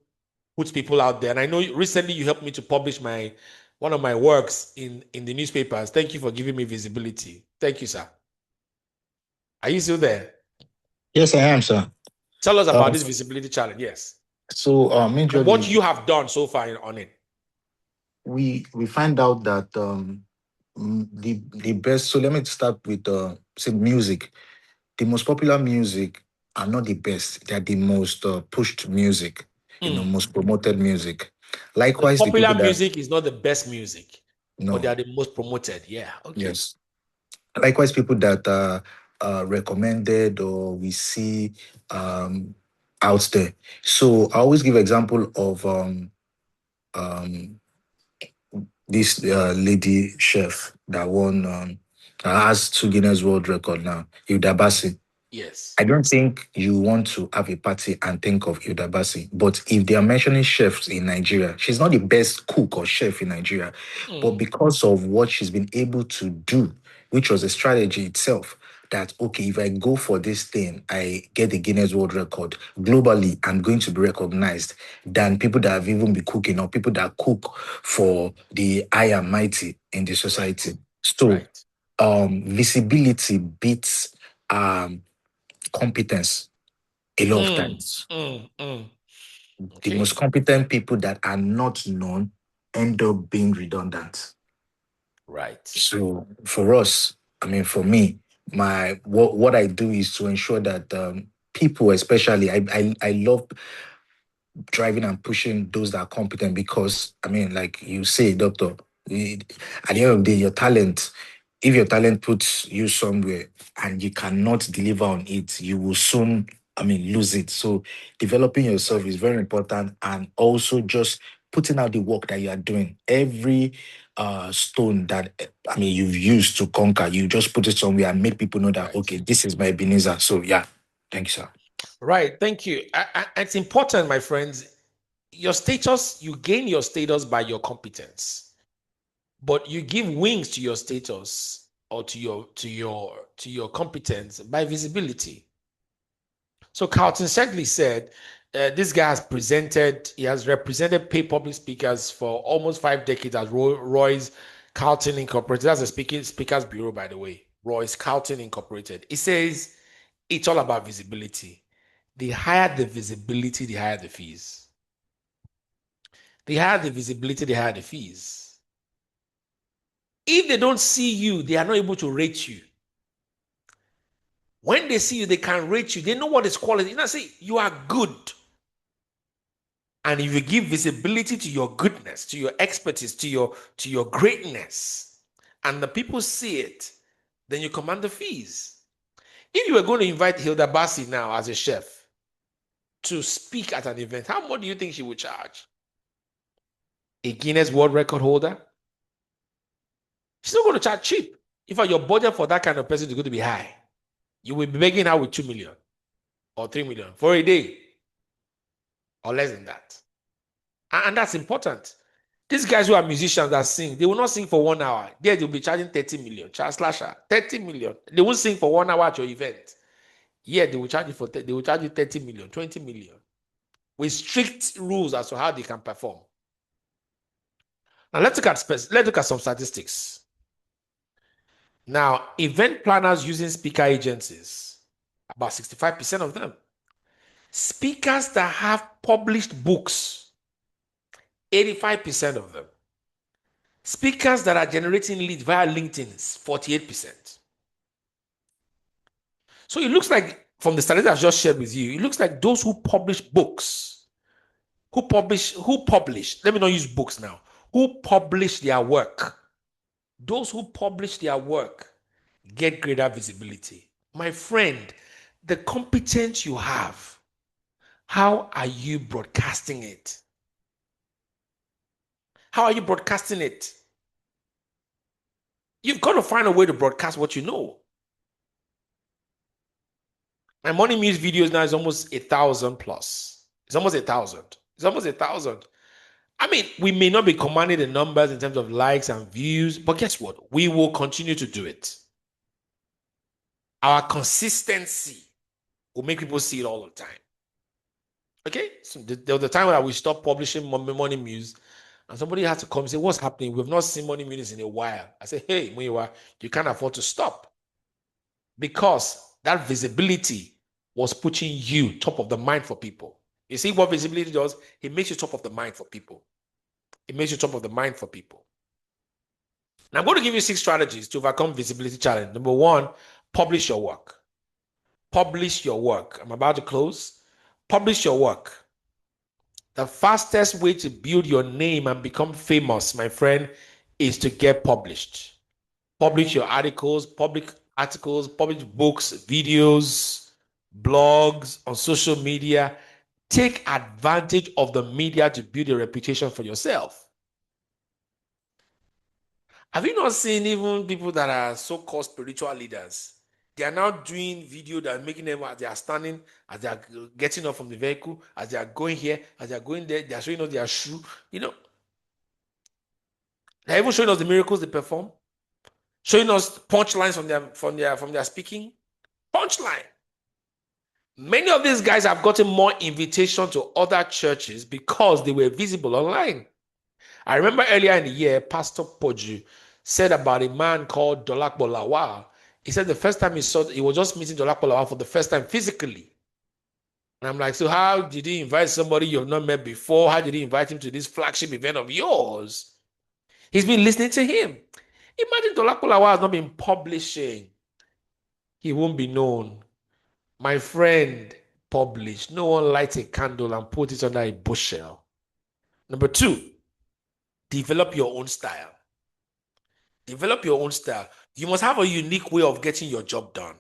puts people out there. And I know recently you helped me to publish one of my works in the newspapers. Thank you for giving me visibility. Thank you, sir. Are you still there? Yes, I am, sir. Tell us about Um, this visibility challenge. Yes. so And what majorly you have done so far on it. we find out that the best. So let me start with say music. The most popular music are not the best. They are the most pushed music. Most promoted music. The Likewise, the popular people that music is not the best music, but they no, are the most promoted. Yeah. Okay. yes. Likewise, people that are recommended or we see um, out there. So I always give example of um, this lady chef that won has two Guinness World Record now, Hilda Bassi. Yes. I don't think you want to have a party and think of Hilda Bassi. But if they are mentioning chefs in Nigeria, she's not the best cook or chef in Nigeria. But Mm, because of what she's been able to do, which was a strategy itself, that, okay, if I go for this thing, I get the Guinness World Record. Globally, I'm going to be recognized than people that have even been cooking or people that cook for the high and mighty in the right. society. So, Right. visibility beats competence a lot of Mm, times. mm, mm. The most Okay. competent people that are not known end up being redundant. Right. So for us, I mean, for me, my what I do is to ensure that people, especially, I love driving and pushing those that are competent because, I mean, like you say, doctor, at the end of the day, your talent, if your talent puts you somewhere and you cannot deliver on it, you will soon, I mean, lose it. So developing yourself is Right. very important, and also just putting out the work that you are doing. Every stone that I mean you've used to conquer, you just put it somewhere and make people know that, Right. okay, this is my Ebenezer. So yeah, thank you, sir. Right. Thank you. It's important, my friends. Your status, you gain your status by your competence, but you give wings to your status or to your competence by visibility. So Carlton Shagley said, this guy he has represented paid public speakers for almost 5 decades as Roy's Carlton Incorporated. That's a speakers bureau, by the way. Roy's Carlton Incorporated. He says it's all about visibility. The higher the visibility, the higher the fees. The higher the visibility, the higher the fees. If they don't see you, they are not able to rate you. When they see you, they can rate you. They know what is quality. You know, say you are good. And if you give visibility to your goodness, to your expertise, to your greatness, and the people see it, then you command the fees. If you were going to invite Hilda Bassi now as a chef to speak at an event, how much do you think she would charge? A Guinness World Record holder? She's not going to charge cheap. In fact, your budget for that kind of person is going to be high. You will be begging her with 2 million or 3 million for a day or less than that. And that's important. These guys who are musicians that sing, they will not sing for 1 hour. There they'll be charging 30 million. Charge slasher, 30 million. They won't sing for 1 hour at your event. Yeah, they will charge you they will charge you 30 million, 20 million. With strict rules as to how they can perform. Now let's look at some statistics. Now, event planners using speaker agencies. about 65% of them. Speakers that have published books, 85% of them. Speakers that are generating leads via LinkedIn, 48%. So it looks like, from the statistics I've just shared with you, it looks like those who publish books, who publish, let me not use books now, who publish their work, those who publish their work get greater visibility. My friend, the competence you have, how are you broadcasting it? How are you broadcasting it? You've got to find a way to broadcast what you know. My morning news videos now is almost 1,000 plus. It's almost 1,000. It's almost 1,000. I mean, we may not be commanding the numbers in terms of likes and views, but guess what? We will continue to do it. Our consistency will make people see it all the time. Okay? So there was a time when we stopped publishing morning news, and somebody had to come and say, "What's happening? We've not seen morning news in a while." I said, "Hey, Muyiwa, you can't afford to stop, because that visibility was putting you top of the mind for people." You see what visibility does? It makes you top of the mind for people. It makes you top of the mind for people. Now, I'm going to give you 6 strategies to overcome visibility challenge. Number 1, publish your work. Publish your work. I'm about to close. Publish your work. The fastest way to build your name and become famous, my friend, is to get published. Publish your articles, publish books, videos, blogs on social media. Take advantage of the media to build a reputation for yourself. Have you not seen even people that are so-called spiritual leaders? They are now doing video that are making them, as they are standing, as they are getting off from the vehicle, as they are going here, as they are going there, they are showing us their shoe. You know, they're even showing us the miracles they perform, showing us punchlines from their speaking. Punchline. Many of these guys have gotten more invitations to other churches because they were visible online. I remember earlier in the year, Pastor Poju said about a man called Dolakbo Lawal. He said the first time he was just meeting Dolakbo Lawal for the first time physically. And I'm like, so how did he invite somebody you've not met before? How did he invite him to this flagship event of yours? He's been listening to him. Imagine Dolakbo Lawal has not been publishing. He won't be known. My friend, publish. No one lights a candle and put it under a bushel. Number 2, develop your own style. Develop your own style. You must have a unique way of getting your job done.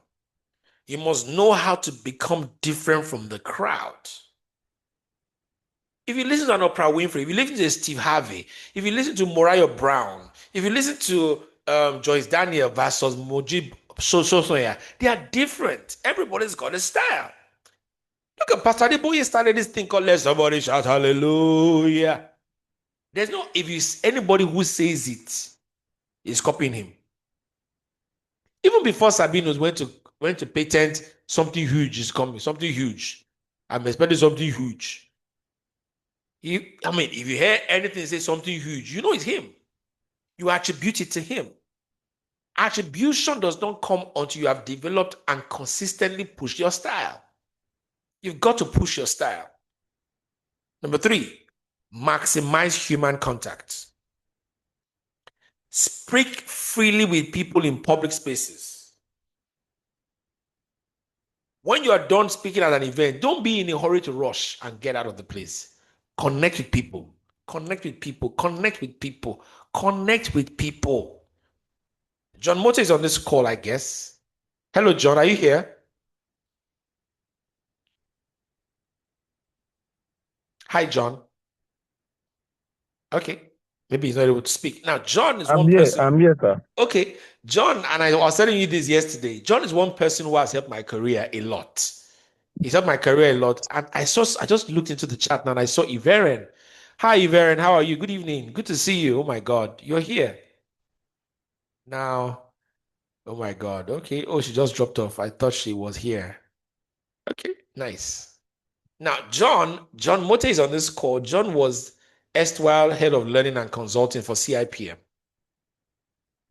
You must know how to become different from the crowd. If you listen to an Oprah Winfrey, if you listen to Steve Harvey, if you listen to Mariah Brown, if you listen to Joyce Daniel versus Mojib Sosoya, they are different. Everybody's got a style. Look at Pastor Adeboye started this thing called "Let Somebody Shout Hallelujah." There's no, if you anybody who says it is copying him. Even before Sabinos went to patent, something huge is coming, something huge. I'm expecting something huge. If you hear anything say something huge, you know it's him. You attribute it to him. Attribution does not come until you have developed and consistently pushed your style. You've got to push your style. Number 3, maximize human contact. Speak freely with people in public spaces. When you are done speaking at an event, don't be in a hurry to rush and get out of the place. Connect with people. Connect with people. Connect with people. Connect with people. John Mote is on this call, I guess. Hello, John. Are you here? Hi, John. Okay. Maybe he's not able to speak. Now, John is one person. I'm here, sir. Okay. John, and I was telling you this yesterday. John is one person who has helped my career a lot. He's helped my career a lot. And I just looked into the chat now and I saw Iveren. Hi, Iveren. How are you? Good evening. Good to see you. Oh my God. You're here. Now, oh my God. Okay. Oh, she just dropped off. I thought she was here. Okay. Nice. Now, John Mote is on this call. John was erstwhile head of learning and consulting for CIPM.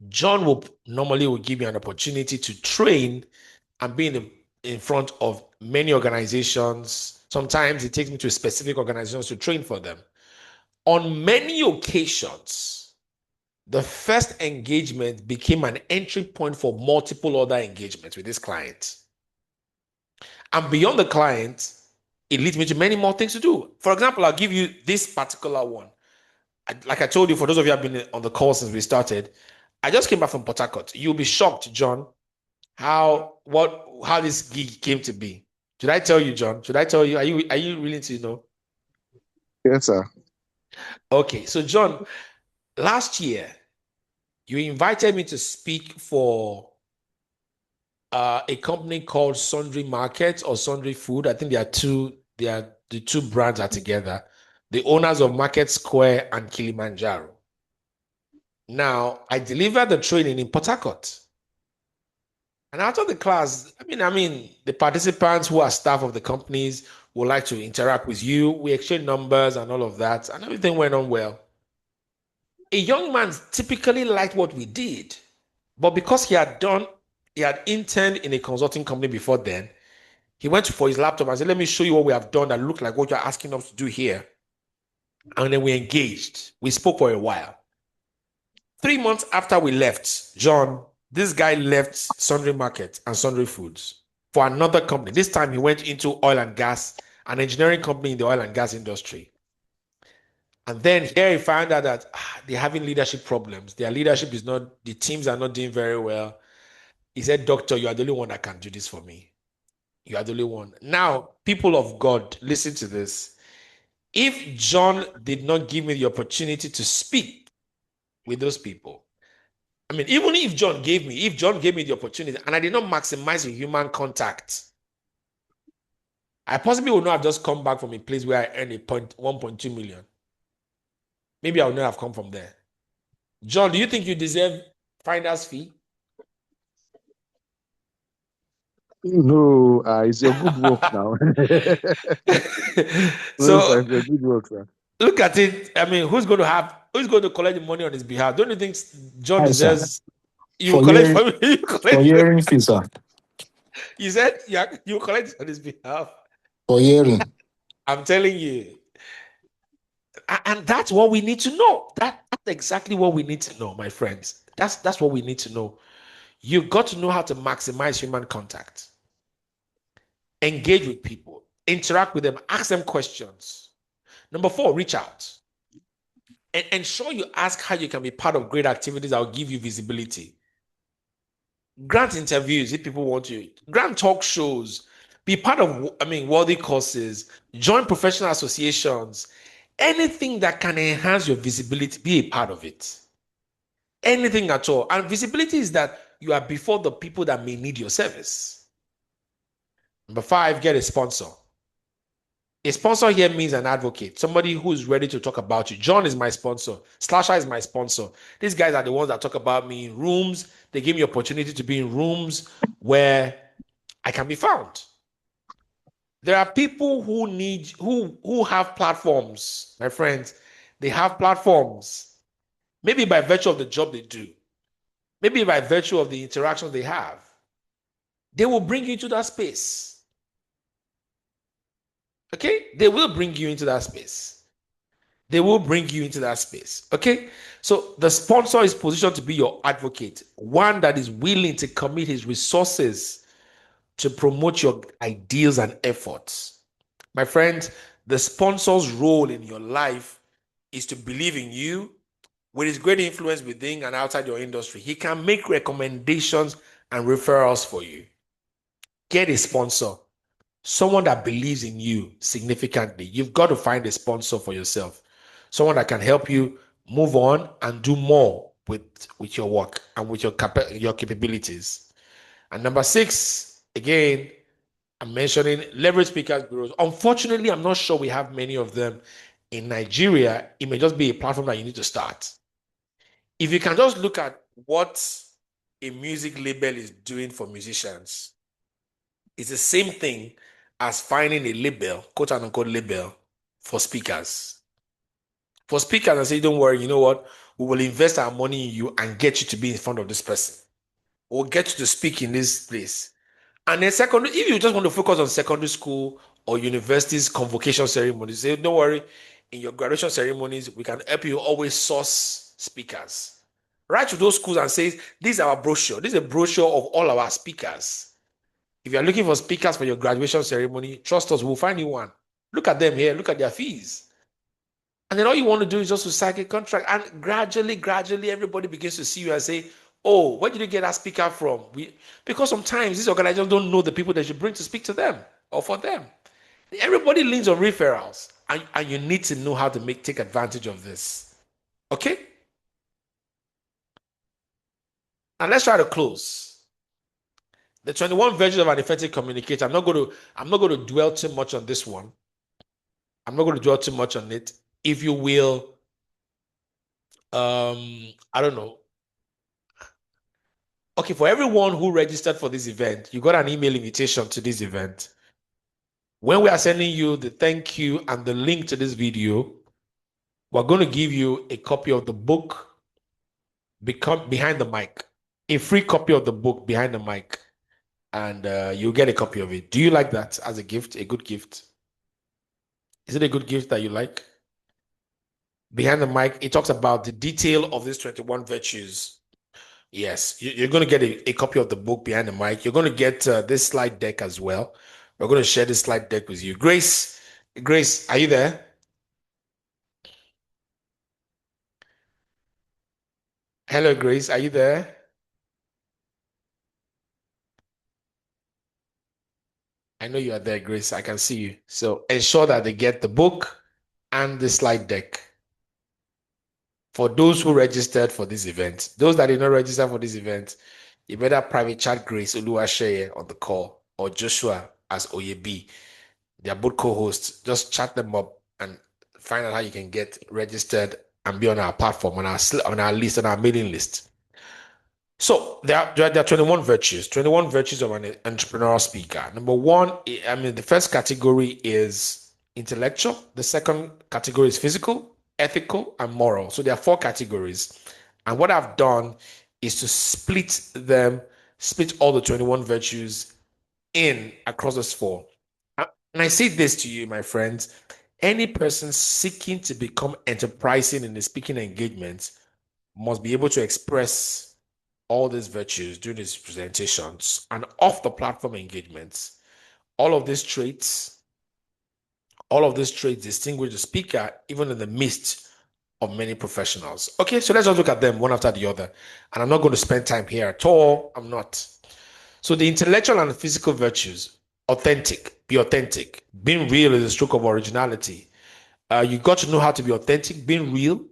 John will normally give you an opportunity to train and be in a in front of many organizations. Sometimes it takes me to specific organizations to train for them. On many occasions, the first engagement became an entry point for multiple other engagements with this client. And beyond the client, it leads me to many more things to do. For example, I'll give you this particular one. Like I told you, for those of you who have been on the call since we started, I just came back from Port Harcourt. You'll be shocked, John, how this gig came to be. Should I tell you, John? Should I tell you? Are you willing to know? Yes, sir. Okay, so John, last year you invited me to speak for a company called Sundry Markets or Sundry Food. I think the two brands are together. The owners of Market Square and Kilimanjaro. Now, I delivered the training in Port Harcourt. And after the class, the participants who are staff of the companies would like to interact with you. We exchange numbers and all of that, and everything went on well. A young man typically liked what we did, but because he had interned in a consulting company before then, he went for his laptop and said, "Let me show you what we have done that look like what you're asking us to do here." And then we engaged. We spoke for a while. 3 months after we left, John, this guy left Sundry Market and Sundry Foods for another company. This time he went into oil and gas, an engineering company in the oil and gas industry. And then here he found out that they're having leadership problems. Their leadership is not, the teams are not doing very well. He said, "Doctor, you are the only one that can do this for me. You are the only one." Now, people of God, listen to this. If John did not give me the opportunity to speak with those people, even if John gave me the opportunity and I did not maximize the human contact, I possibly would not have just come back from a place where I earned 1.2 million. Maybe I would not have come from there. John, do you think you deserve finder's fee? No, it's your good work now. So Sir, it's your good work, sir. look at it. Who's going to collect the money on his behalf? Don't you think John Hi, sir. deserves? You For collect hearing, from you for collect. hearing fee, sir. You said you collect on his behalf. For hearing. I'm telling you. And that's what we need to know. That's exactly what we need to know, my friends. That's what we need to know. You've got to know how to maximize human contact. Engage with people, interact with them, ask them questions. Number 4, reach out. And ensure you ask how you can be part of great activities that will give you visibility. Grant interviews if people want you. Grant talk shows. Be part of, worthy courses. Join professional associations. Anything that can enhance your visibility, be a part of it. Anything at all. And visibility is that you are before the people that may need your service. Number 5, get a sponsor. A sponsor here means an advocate, somebody who's ready to talk about you. John is my sponsor. Slasher is my sponsor. These guys are the ones that talk about me in rooms. They give me opportunity to be in rooms where I can be found. There are people who have platforms, my friends. They have platforms. Maybe by virtue of the job they do. Maybe by virtue of the interactions they have. They will bring you to that space. Okay? They will bring you into that space. They will bring you into that space. Okay? So the sponsor is positioned to be your advocate, one that is willing to commit his resources to promote your ideals and efforts. My friends, the sponsor's role in your life is to believe in you. With his great influence within and outside your industry, he can make recommendations and referrals for you. Get a sponsor, someone that believes in you significantly. You've got to find a sponsor for yourself, someone that can help you move on and do more with your work and with your capabilities. And number 6, again, I'm mentioning leverage speakers bureaus. Unfortunately, I'm not sure we have many of them in Nigeria. It may just be a platform that you need to start. If you can just look at what a music label is doing for musicians, it's the same thing as finding a label, quote unquote label, for speakers. For speakers, I say, don't worry, you know what? We will invest our money in you and get you to be in front of this person. We'll get you to speak in this place. And then secondary, if you just want to focus on secondary school or university's convocation ceremonies, say, don't worry, in your graduation ceremonies, we can help you always source speakers. Write to those schools and say, this is our brochure. This is a brochure of all our speakers. If you're looking for speakers for your graduation ceremony, trust us, we'll find you one. Look at them here, look at their fees. And then all you want to do is just to sign a contract. And gradually, everybody begins to see you and say, oh, where did you get that speaker from? Because sometimes these organizations don't know the people they should bring to speak to them or for them. Everybody leans on referrals. And you need to know how to take advantage of this. Okay? And let's try to close. The 21 virtues of an effective communicator. I'm not going to dwell too much on this one. I'm not going to dwell too much on it. If you will, I don't know. Okay, for everyone who registered for this event, you got an email invitation to this event. When we are sending you the thank you and the link to this video, we're going to give you a copy of the book, Behind the Mic, a free copy of the book, Behind the Mic, and you'll get a copy of it. Do you like that as a gift, a good gift? Is it a good gift that you like? Behind the Mic, it talks about the detail of these 21 virtues. Yes, you're going to get a copy of the book Behind the Mic. You're going to get this slide deck as well. We're going to share this slide deck with you. Grace, are you there? Hello, Grace, are you there? I know you are there, Grace. I can see you. So ensure that they get the book and the slide deck for those who registered for this event. Those that did not register for this event, you better private chat Grace Oluwaseyi on the call or Joshua as Oyebi. They are both co-hosts. Just chat them up and find out how you can get registered and be on our platform, on our list, on our mailing list. So there are 21 virtues of an entrepreneurial speaker. Number one, the first category is intellectual. The second category is physical, ethical, and moral. So there are 4 categories. And what I've done is to split all the 21 virtues in across those 4. And I say this to you, my friends, any person seeking to become enterprising in the speaking engagement must be able to express all these virtues during his presentations and off the platform engagements. All of these traits distinguish the speaker even in the midst of many professionals. Okay, so let's just look at them one after the other. And I'm not going to spend time here at all. I'm not. So the intellectual and physical virtues, be authentic. Being real is a stroke of originality. You got to know how to be authentic, being real.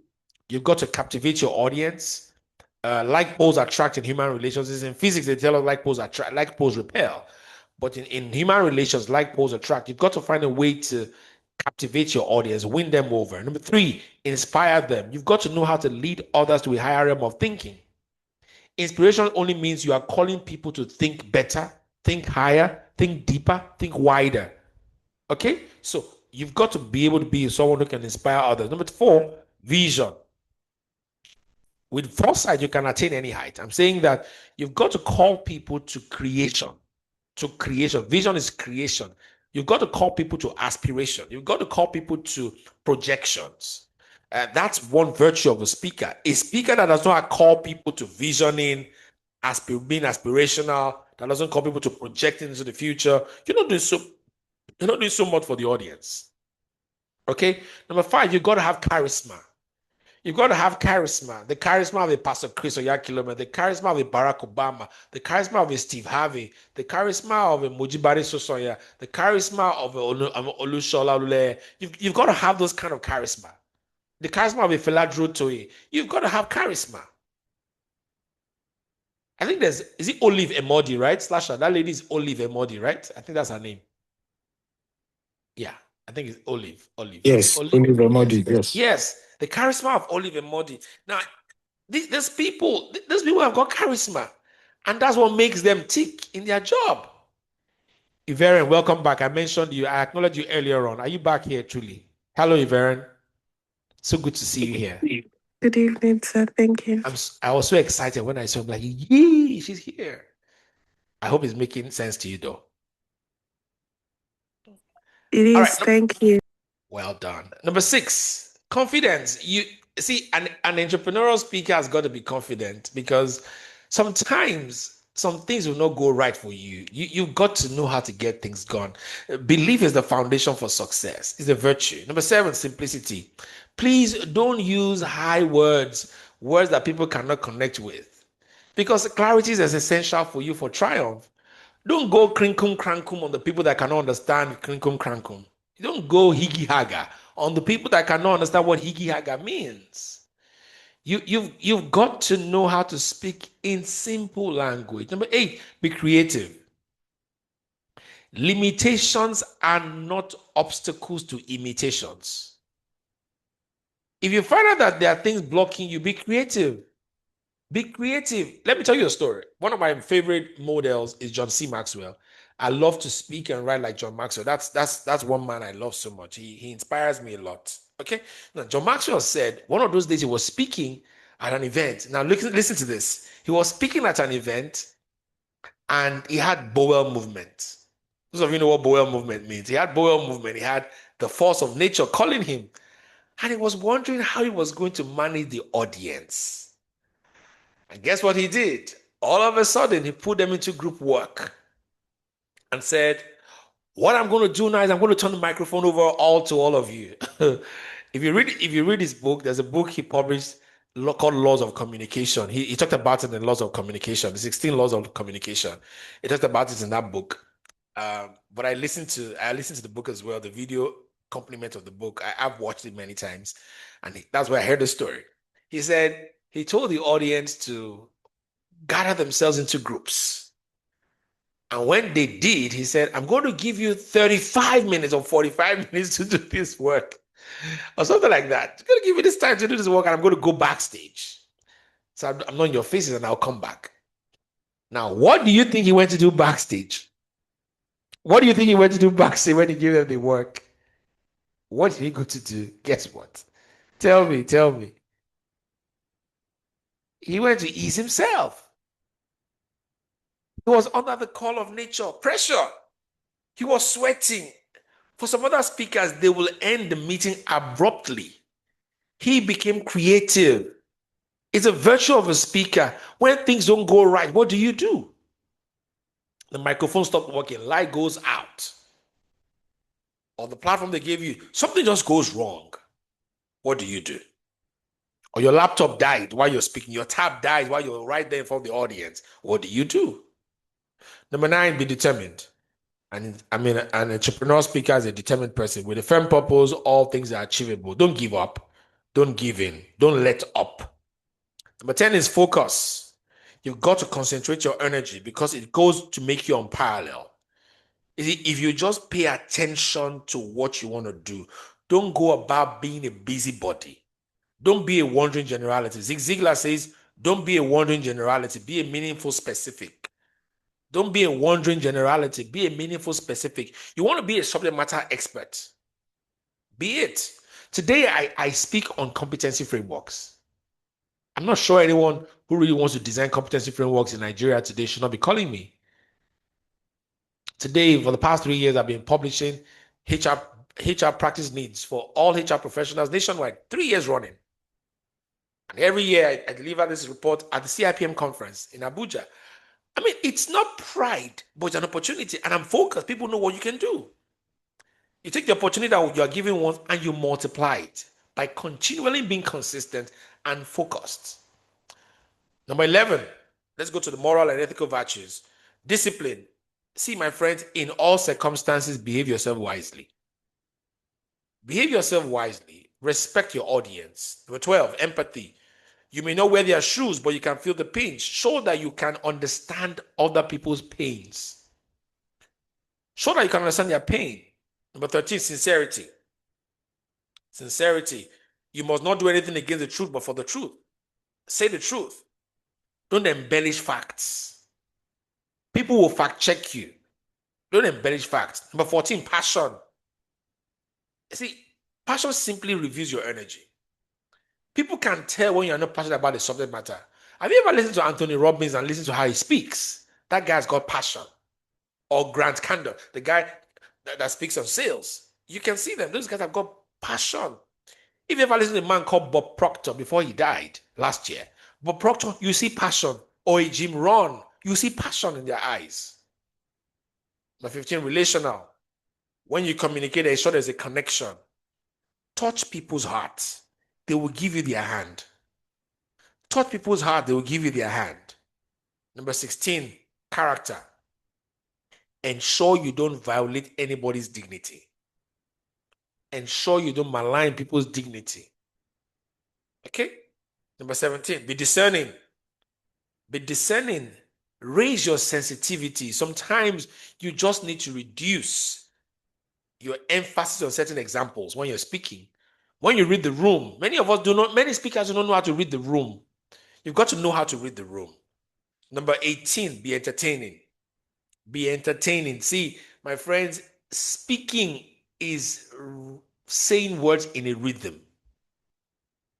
You've got to captivate your audience. Like poles attract in human relations. In physics, they tell us like poles attract, like poles repel. But in human relations, like poles attract. You've got to find a way to captivate your audience, win them over. Number 3, inspire them. You've got to know how to lead others to a higher realm of thinking. Inspiration only means you are calling people to think better, think higher, think deeper, think wider. Okay? So you've got to be able to be someone who can inspire others. Number 4, vision. With foresight, you can attain any height. I'm saying that you've got to call people to creation. Vision is creation. You've got to call people to aspiration. You've got to call people to projections. That's one virtue of a speaker. A speaker that does not call people to visioning, being aspirational, that doesn't call people to projecting into the future, you're not doing so much for the audience. Okay? Number 5, you've got to have charisma. You've got to have charisma. The charisma of a Pastor Chris Oyakhilome, the charisma of a Barack Obama, the charisma of a Steve Harvey, the charisma of a Mojibari Sosoya, the charisma of a Olushola Olule. You've got to have those kind of charisma. The charisma of a Fela Drotoye. You've got to have charisma. I think is it Olive Emodi, right? Slasher. That lady is Olive Emodi, right? I think that's her name. Yeah, I think it's Olive. Yes, Olive Emodi, yes. Yes, the charisma of Olive Emodi. Now, these people have got charisma, and that's what makes them tick in their job. Iveren, welcome back. I acknowledged you earlier on. Are you back here truly? Hello, Iveren. So good to see you here. Good evening, sir. Thank you. I was so excited when I saw him, like, yee, she's here. I hope it's making sense to you, though. It All is. right. Thank you. Well done. Number 6, confidence. You see, an entrepreneurial speaker has got to be confident because sometimes some things will not go right for you. You've got to know how to get things done. Belief is the foundation for success. It's a virtue. Number 7, simplicity. Please don't use high words, words that people cannot connect with, because clarity is as essential for you for triumph. Don't go crinkum crankum on the people that cannot understand crinkum crankum. You don't go higgy haga on the people that cannot understand what higgy haga means. You've got to know how to speak in simple language. Number 8, be creative. Limitations are not obstacles to imitations. If you find out that there are things blocking you, be creative. Be creative. Let me tell you a story. One of my favorite models is John C. Maxwell. I love to speak and write like John Maxwell. That's one man I love so much. He inspires me a lot. Okay. Now, John Maxwell said one of those days he was speaking at an event. Now listen to this. He was speaking at an event and he had bowel movement. Those of you know what bowel movement means. He had bowel movement. He had the force of nature calling him. And he was wondering how he was going to manage the audience. And guess what he did? All of a sudden, he put them into group work and said, what I'm going to do now is I'm going to turn the microphone over to all of you. If you read his book, there's a book he published called Laws of Communication. He talked about it in Laws of Communication, the 16 Laws of Communication. He talked about it in that book. But I listened to the book as well, the video complement of the book. I've watched it many times, and that's where I heard the story. He said he told the audience to gather themselves into groups. And when they did, he said, I'm going to give you 35 minutes or 45 minutes to do this work, or something like that. I'm going to give you this time to do this work, and I'm going to go backstage. So I'm not in your faces, and I'll come back. Now, what do you think he went to do backstage? What do you think he went to do backstage when he gave them the work? What did he go to do? Guess what? Tell me. He went to ease himself. He was under the call of nature, pressure. He was sweating. For some other speakers, they will end the meeting abruptly. He became creative. It's a virtue of a speaker. When things don't go right, what do? The microphone stopped working, light goes out. Or the platform they gave you, something just goes wrong. What do? Or your laptop died while you're speaking, your tab died while you're right there in front of the audience. What do? Number 9, be determined. And an entrepreneur speaker is a determined person with a firm purpose. All things are achievable. Don't give up. Don't give in. Don't let up. Number 10 is focus. You've got to concentrate your energy because it goes to make you unparalleled. If you just pay attention to what you want to do, don't go about being a busybody. Don't be a wandering generality. Zig Ziglar says, don't be a wandering generality. Be a meaningful specific. Don't be a wandering generality. Be a meaningful specific. You want to be a subject matter expert. Be it. Today, I speak on competency frameworks. I'm not sure anyone who really wants to design competency frameworks in Nigeria today should not be calling me. Today, for the past 3 years, I've been publishing HR practice needs for all HR professionals nationwide, 3 years running. And every year, I deliver this report at the CIPM conference in Abuja. I mean, it's not pride, but it's an opportunity. And I'm focused. People know what you can do. You take the opportunity that you are given once and you multiply it by continually being consistent and focused. Number 11, let's go to the moral and ethical virtues. Discipline. See, my friends, in all circumstances, behave yourself wisely. Behave yourself wisely. Respect your audience. Number 12, empathy. You may not wear their shoes, but you can feel the pain. Show that you can understand other people's pains. Show that you can understand their pain. Number 13, sincerity. Sincerity. You must not do anything against the truth, but for the truth. Say the truth. Don't embellish facts. People will fact check you. Don't embellish facts. Number 14, passion. See, passion simply reveals your energy. People can tell when you're not passionate about the subject matter. Have you ever listened to Anthony Robbins and listened to how he speaks? That guy's got passion. Or Grant Candor, the guy that speaks on sales. You can see them. Those guys have got passion. If you ever listen to a man called Bob Proctor before he died last year, Bob Proctor, you see passion. Or a Jim Rohn, you see passion in their eyes. Number 15, relational. When you communicate, ensure there's a connection. Touch people's hearts. They will give you their hand. Touch people's heart, they will give you their hand. Number 16, character. Ensure you don't violate anybody's dignity. Ensure you don't malign people's dignity. Okay? Number 17, be discerning. Be discerning. Raise your sensitivity. Sometimes you just need to reduce your emphasis on certain examples when you're speaking. When you read the room, many speakers do not know how to read the room. You've got to know how to read the room. Number 18, be entertaining. Be entertaining. See, my friends, speaking is saying words in a rhythm.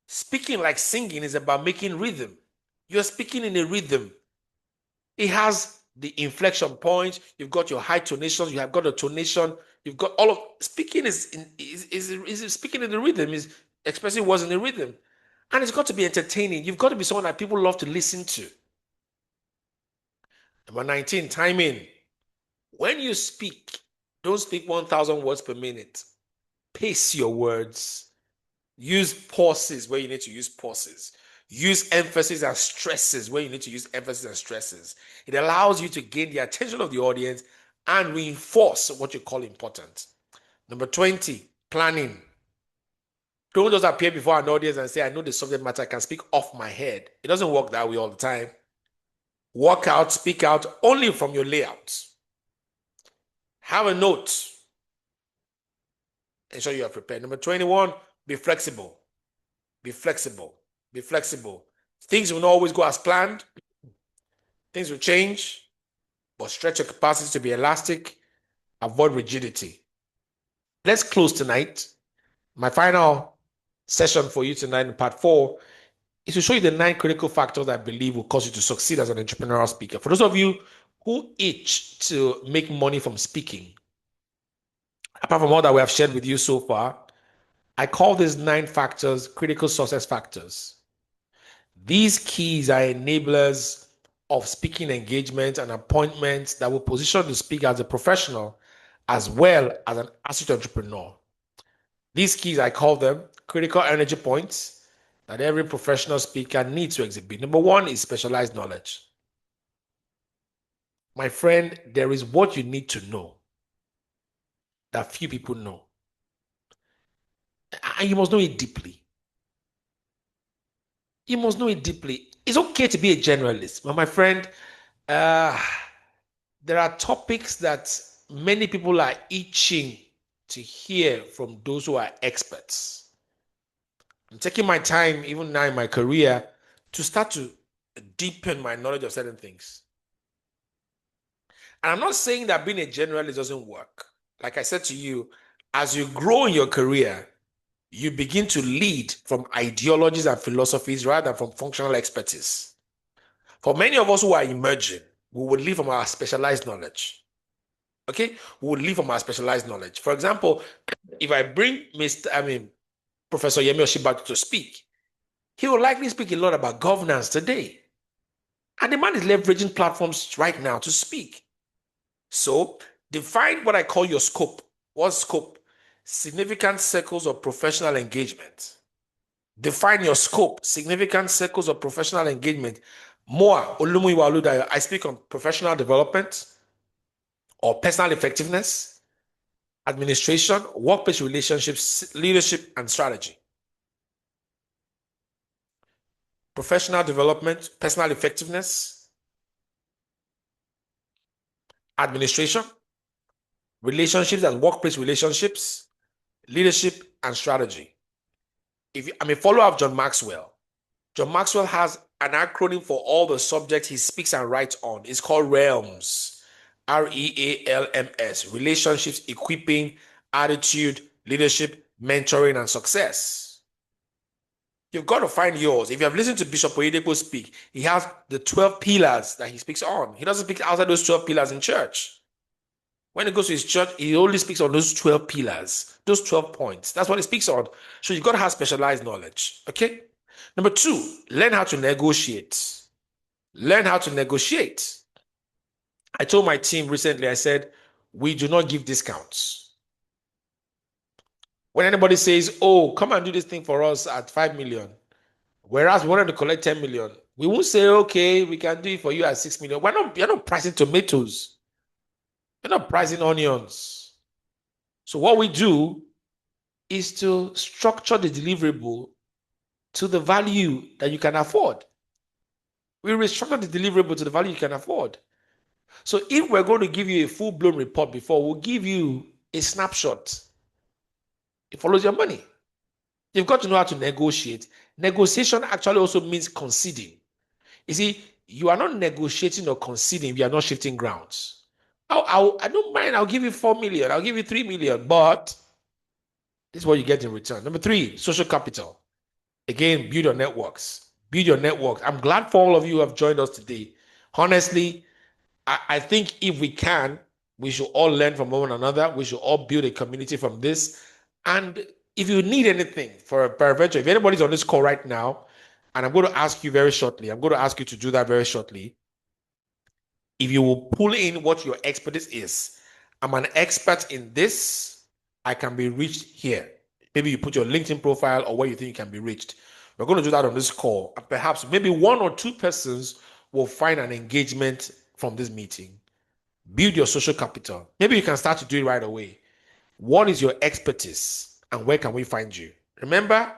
Speaking like singing is about making rhythm. You're speaking in a rhythm. It has the inflection point. You've got your high tonations. You have got a tonation. You've got all of speaking is speaking in the rhythm, is expressing words in the rhythm. And it's got to be entertaining. You've got to be someone that people love to listen to. Number 19, timing. When you speak, don't speak 1,000 words per minute. Pace your words. Use pauses where you need to use pauses. Use emphasis and stresses where you need to use emphasis and stresses. It allows you to gain the attention of the audience and reinforce what you call important. Number 20, planning. Don't just appear before an audience and say, I know the subject matter, I can speak off my head. It doesn't work that way all the time. Walk out, speak out only from your layout. Have a note. Ensure you are prepared. Number 21, be flexible. Be flexible. Be flexible. Things will not always go as planned. Things will change, but stretch your capacity to be elastic. Avoid rigidity. Let's close tonight. My final session for you tonight in part 4 is to show you the 9 critical factors that I believe will cause you to succeed as an entrepreneurial speaker. For those of you who itch to make money from speaking, apart from all that we have shared with you so far, I call these 9 factors critical success factors. These keys are enablers of speaking engagement and appointments that will position the speaker as a professional as well as an astute entrepreneur. These keys, I call them critical energy points that every professional speaker needs to exhibit. Number 1 is specialized knowledge. My friend, there is what you need to know that few people know. And you must know it deeply. You must know it deeply. It's okay to be a generalist, but my friend, there are topics that many people are itching to hear from those who are experts. I'm taking my time, even now in my career, to start to deepen my knowledge of certain things. And I'm not saying that being a generalist doesn't work. Like I said to you, as you grow in your career, you begin to lead from ideologies and philosophies rather than from functional expertise. For many of us who are emerging, we would lead from our specialized knowledge. Okay? We would lead from our specialized knowledge. For example, if I bring Professor Yemi Oshibatu to speak, he will likely speak a lot about governance today. And the man is leveraging platforms right now to speak. So define what I call your scope. What's scope? Significant circles of professional engagement. Define your scope. Significant circles of professional engagement. More, Olumuyiwa Oludayo, I speak on professional development or personal effectiveness, administration, workplace relationships, leadership, and strategy. Professional development, personal effectiveness, administration, relationships and workplace relationships, leadership, and strategy. I'm a follower of John Maxwell. John Maxwell has an acronym for all the subjects he speaks and writes on. It's called REALMS. REALMS. Relationships, equipping, attitude, leadership, mentoring, and success. You've got to find yours. If you have listened to Bishop Oyedepo speak, he has the 12 pillars that he speaks on. He doesn't speak outside those 12 pillars in church. When he goes to his church, he only speaks on those 12 pillars, those 12 points. That's what he speaks on. So you've got to have specialized knowledge. Okay? Number 2, learn how to negotiate. Learn how to negotiate. I told my team recently, I said, we do not give discounts. When anybody says, oh, come and do this thing for us at 5 million, whereas we wanted to collect 10 million, we won't say, okay, we can do it for you at 6 million. You're not pricing tomatoes. You're not pricing onions. So what we do is to structure the deliverable to the value that you can afford. We restructure the deliverable to the value you can afford. So if we're going to give you a full-blown report before, we'll give you a snapshot. It follows your money. You've got to know how to negotiate. Negotiation actually also means conceding. You see, you are not negotiating or conceding if you are not shifting grounds. I don't mind. I'll give you 4 million. I'll give you 3 million. But this is what you get in return. Number 3, social capital. Again, build your networks. Build your network. I'm glad for all of you who have joined us today. Honestly, I think if we can, we should all learn from one another. We should all build a community from this. And if you need anything for a peradventure, if anybody's on this call right now, and I'm going to ask you very shortly, I'm going to ask you to do that very shortly. If you will pull in what your expertise is, I'm an expert in this, I can be reached here. Maybe you put your LinkedIn profile or where you think you can be reached. We're going to do that on this call. And perhaps maybe 1 or 2 persons will find an engagement from this meeting. Build your social capital. Maybe you can start to do it right away. What is your expertise and where can we find you? Remember,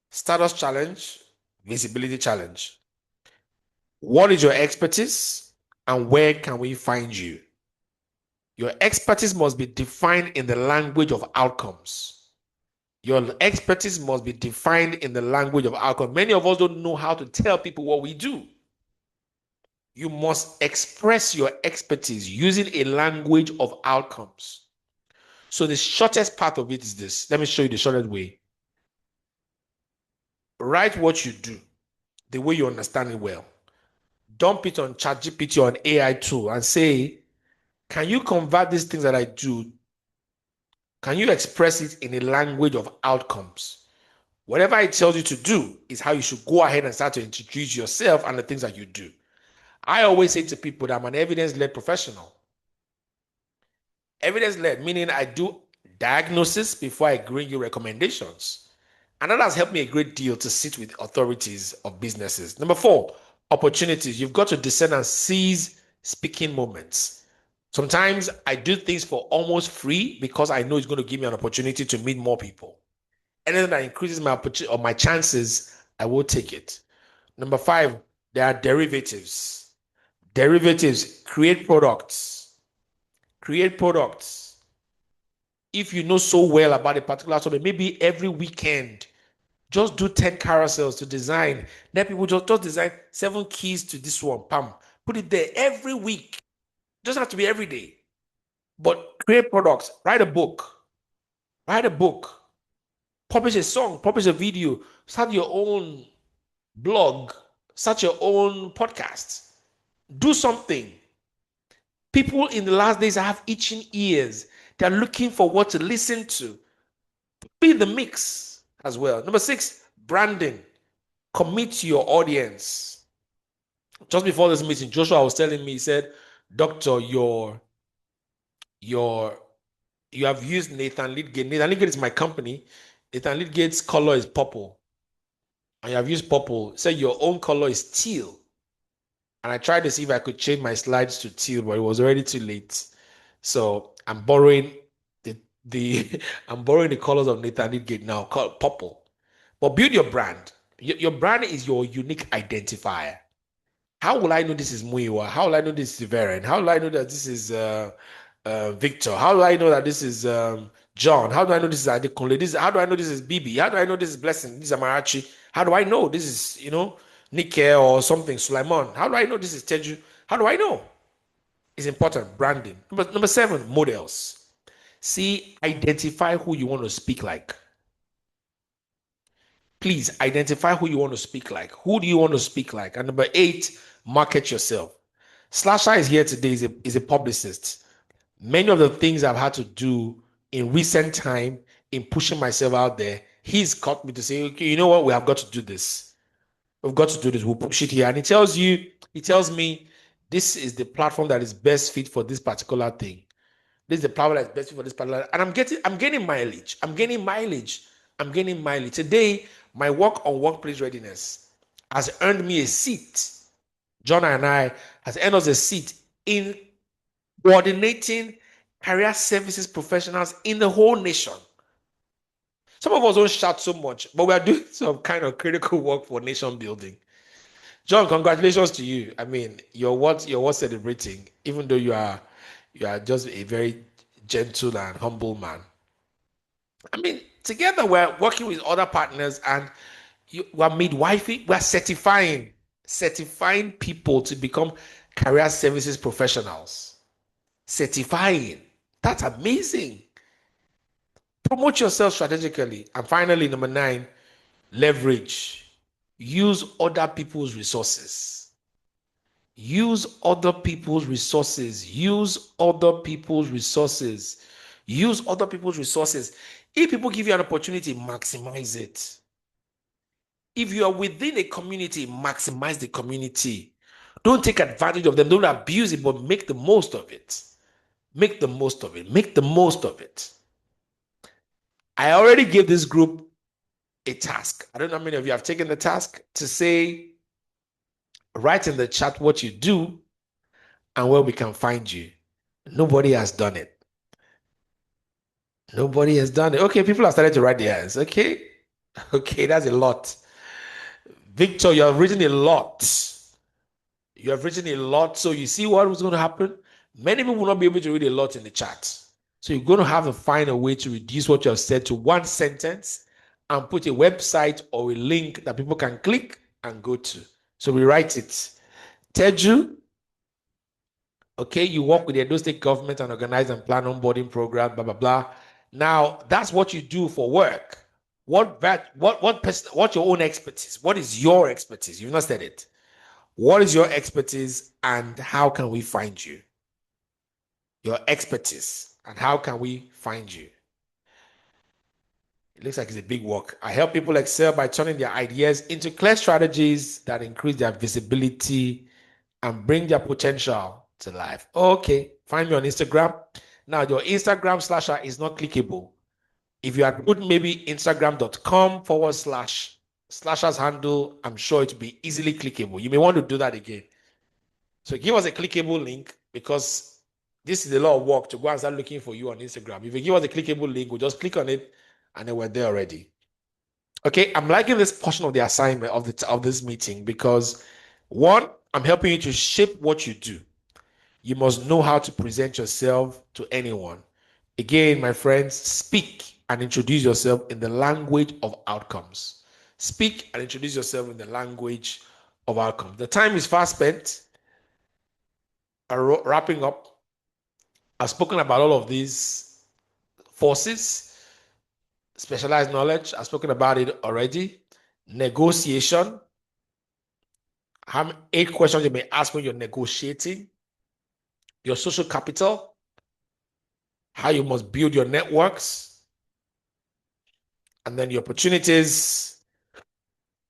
status challenge, visibility challenge. What is your expertise and where can we find you? Your expertise must be defined in the language of outcomes. Your expertise must be defined in the language of outcomes. Many of us don't know how to tell people what we do. You must express your expertise using a language of outcomes. So the shortest part of it is this. Let me show you the shortest way. Write what you do the way you understand it well. Dump it on ChatGPT or an AI tool and say, can you convert these things that I do? Can you express it in a language of outcomes? Whatever it tells you to do is how you should go ahead and start to introduce yourself and the things that you do. I always say to people that I'm an evidence-led professional. Evidence-led, meaning I do diagnosis before I bring you recommendations. And that has helped me a great deal to sit with authorities of businesses. Number 4, opportunities. You've got to discern and seize speaking moments. Sometimes I do things for almost free because I know it's going to give me an opportunity to meet more people. Anything that increases my opportunity or my chances, I will take it. Number 5, there are derivatives. Derivatives, create products. Create products. If you know so well about a particular topic, maybe every weekend, just do 10 carousels to design. Let people just design 7 keys to this one. Pam. Put it there every week. It doesn't have to be every day. But create products. Write a book. Write a book. Publish a song. Publish a video. Start your own blog. Start your own podcast. Do something. People in the last days have itching ears. They're looking for what to listen to. Be the mix as well. Number 6, branding. Commit to your audience. Just before this meeting, Joshua was telling me, he said, Doctor, you have used Nathan Lidgate. Nathan Lidgate is my company. Nathan Lidgate's color is purple. And you have used purple. He said your own color is teal. And I tried to see if I could change my slides to teal, but it was already too late. So I'm borrowing I'm borrowing the colors of Nathan Lidgate now, called purple. But build your brand. Your brand is your unique identifier. How will I know this is Muiwa? How will I know this is Varen? How will I know that this is Victor? How do I know that this is John? How do I know this is Adekunle? How do I know this is Bibi? How do I know this is Blessing? This is Amarachi. How do I know this is, Nike or something, Sulaiman? How do I know this is Teju? How do I know? It's important, branding. Number 7, models. See, identify who you want to speak like. Please identify who you want to speak like. Who do you want to speak like? And number 8, market yourself. Slasher is here today, is a publicist. Many of the things I've had to do in recent time in pushing myself out there, he's caught me to say, okay, you know what? We have got to do this. We've got to do this. We'll push it here. And he tells me, this is the platform that is best fit for this particular thing. This is the platform that's best fit for this particular. And I'm gaining mileage. Today, my work on workplace readiness has earned me a seat. John and I has earned us a seat in coordinating career services professionals in the whole nation. Some of us don't shout so much, but we are doing some kind of critical work for nation building. John, congratulations to you. I mean, you're worth celebrating, even though you are just a very gentle and humble man. I mean, together we're working with other partners, and we're midwifing, we're certifying people to become career services professionals. Certifying. That's amazing. Promote yourself strategically. And finally, number 9, leverage. Use other people's resources. Use other people's resources. Use other people's resources. Use other people's resources. If people give you an opportunity, maximize it. If you are within a community, maximize the community. Don't take advantage of them. Don't abuse it, but make the most of it. Make the most of it. Make the most of it. I already gave this group a task. I don't know how many of you have taken the task to say, write in the chat what you do and where we can find you. Nobody has done it. Nobody has done it. Okay, people have started to write their hands. Okay. Okay, that's a lot. Victor, you have written a lot. You have written a lot. So you see what was going to happen? Many people will not be able to read a lot in the chat. So you're going to have to find a way to reduce what you have said to one sentence and put a website or a link that people can click and go to. So we write it. Teju, okay, you work with the Edo State government and organize and plan onboarding program, blah, blah, blah. Now, that's what you do for work. What's your own expertise? What is your expertise? You've not said it. What is your expertise and how can we find you? Your expertise and how can we find you? It looks like it's a big work. I help people excel by turning their ideas into clear strategies that increase their visibility and bring their potential to life. Okay, find me on Instagram. Now, your Instagram slasher is not clickable. If you had put maybe instagram.com/slashers handle, I'm sure it will be easily clickable. You may want to do that again. So give us a clickable link because this is a lot of work to go and start looking for you on Instagram. If you give us a clickable link, we'll just click on it and then we're there already. Okay, I'm liking this portion of the assignment of this meeting because 1, I'm helping you to shape what you do. You must know how to present yourself to anyone. Again, my friends, speak and introduce yourself in the language of outcomes. Speak and introduce yourself in the language of outcomes. The time is fast spent. Wrapping up, I've spoken about all of these forces. Specialized knowledge, I've spoken about it already. Negotiation. 8 questions you may ask when you're negotiating. Your social capital. How you must build your networks. And then the opportunities,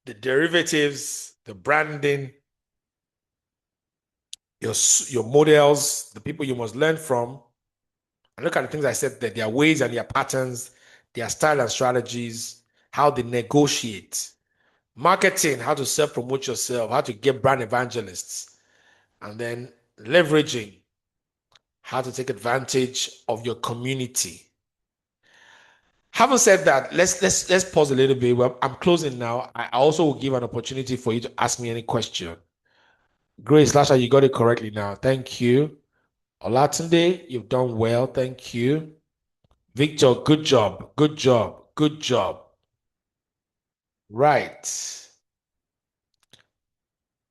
the derivatives, the branding, your models, the people you must learn from. And look at the things I said there. Their ways and their patterns, their style and strategies, how they negotiate. Marketing, how to self-promote yourself, how to get brand evangelists. And then leveraging, how to take advantage of your community. Having said that, let's pause a little bit. Well, I'm closing now. I also will give an opportunity for you to ask me any question. Grace Lasha, you got it correctly now. Thank you. Olatunde, you've done well. Thank you. Victor, good job. Good job. Good job. Right.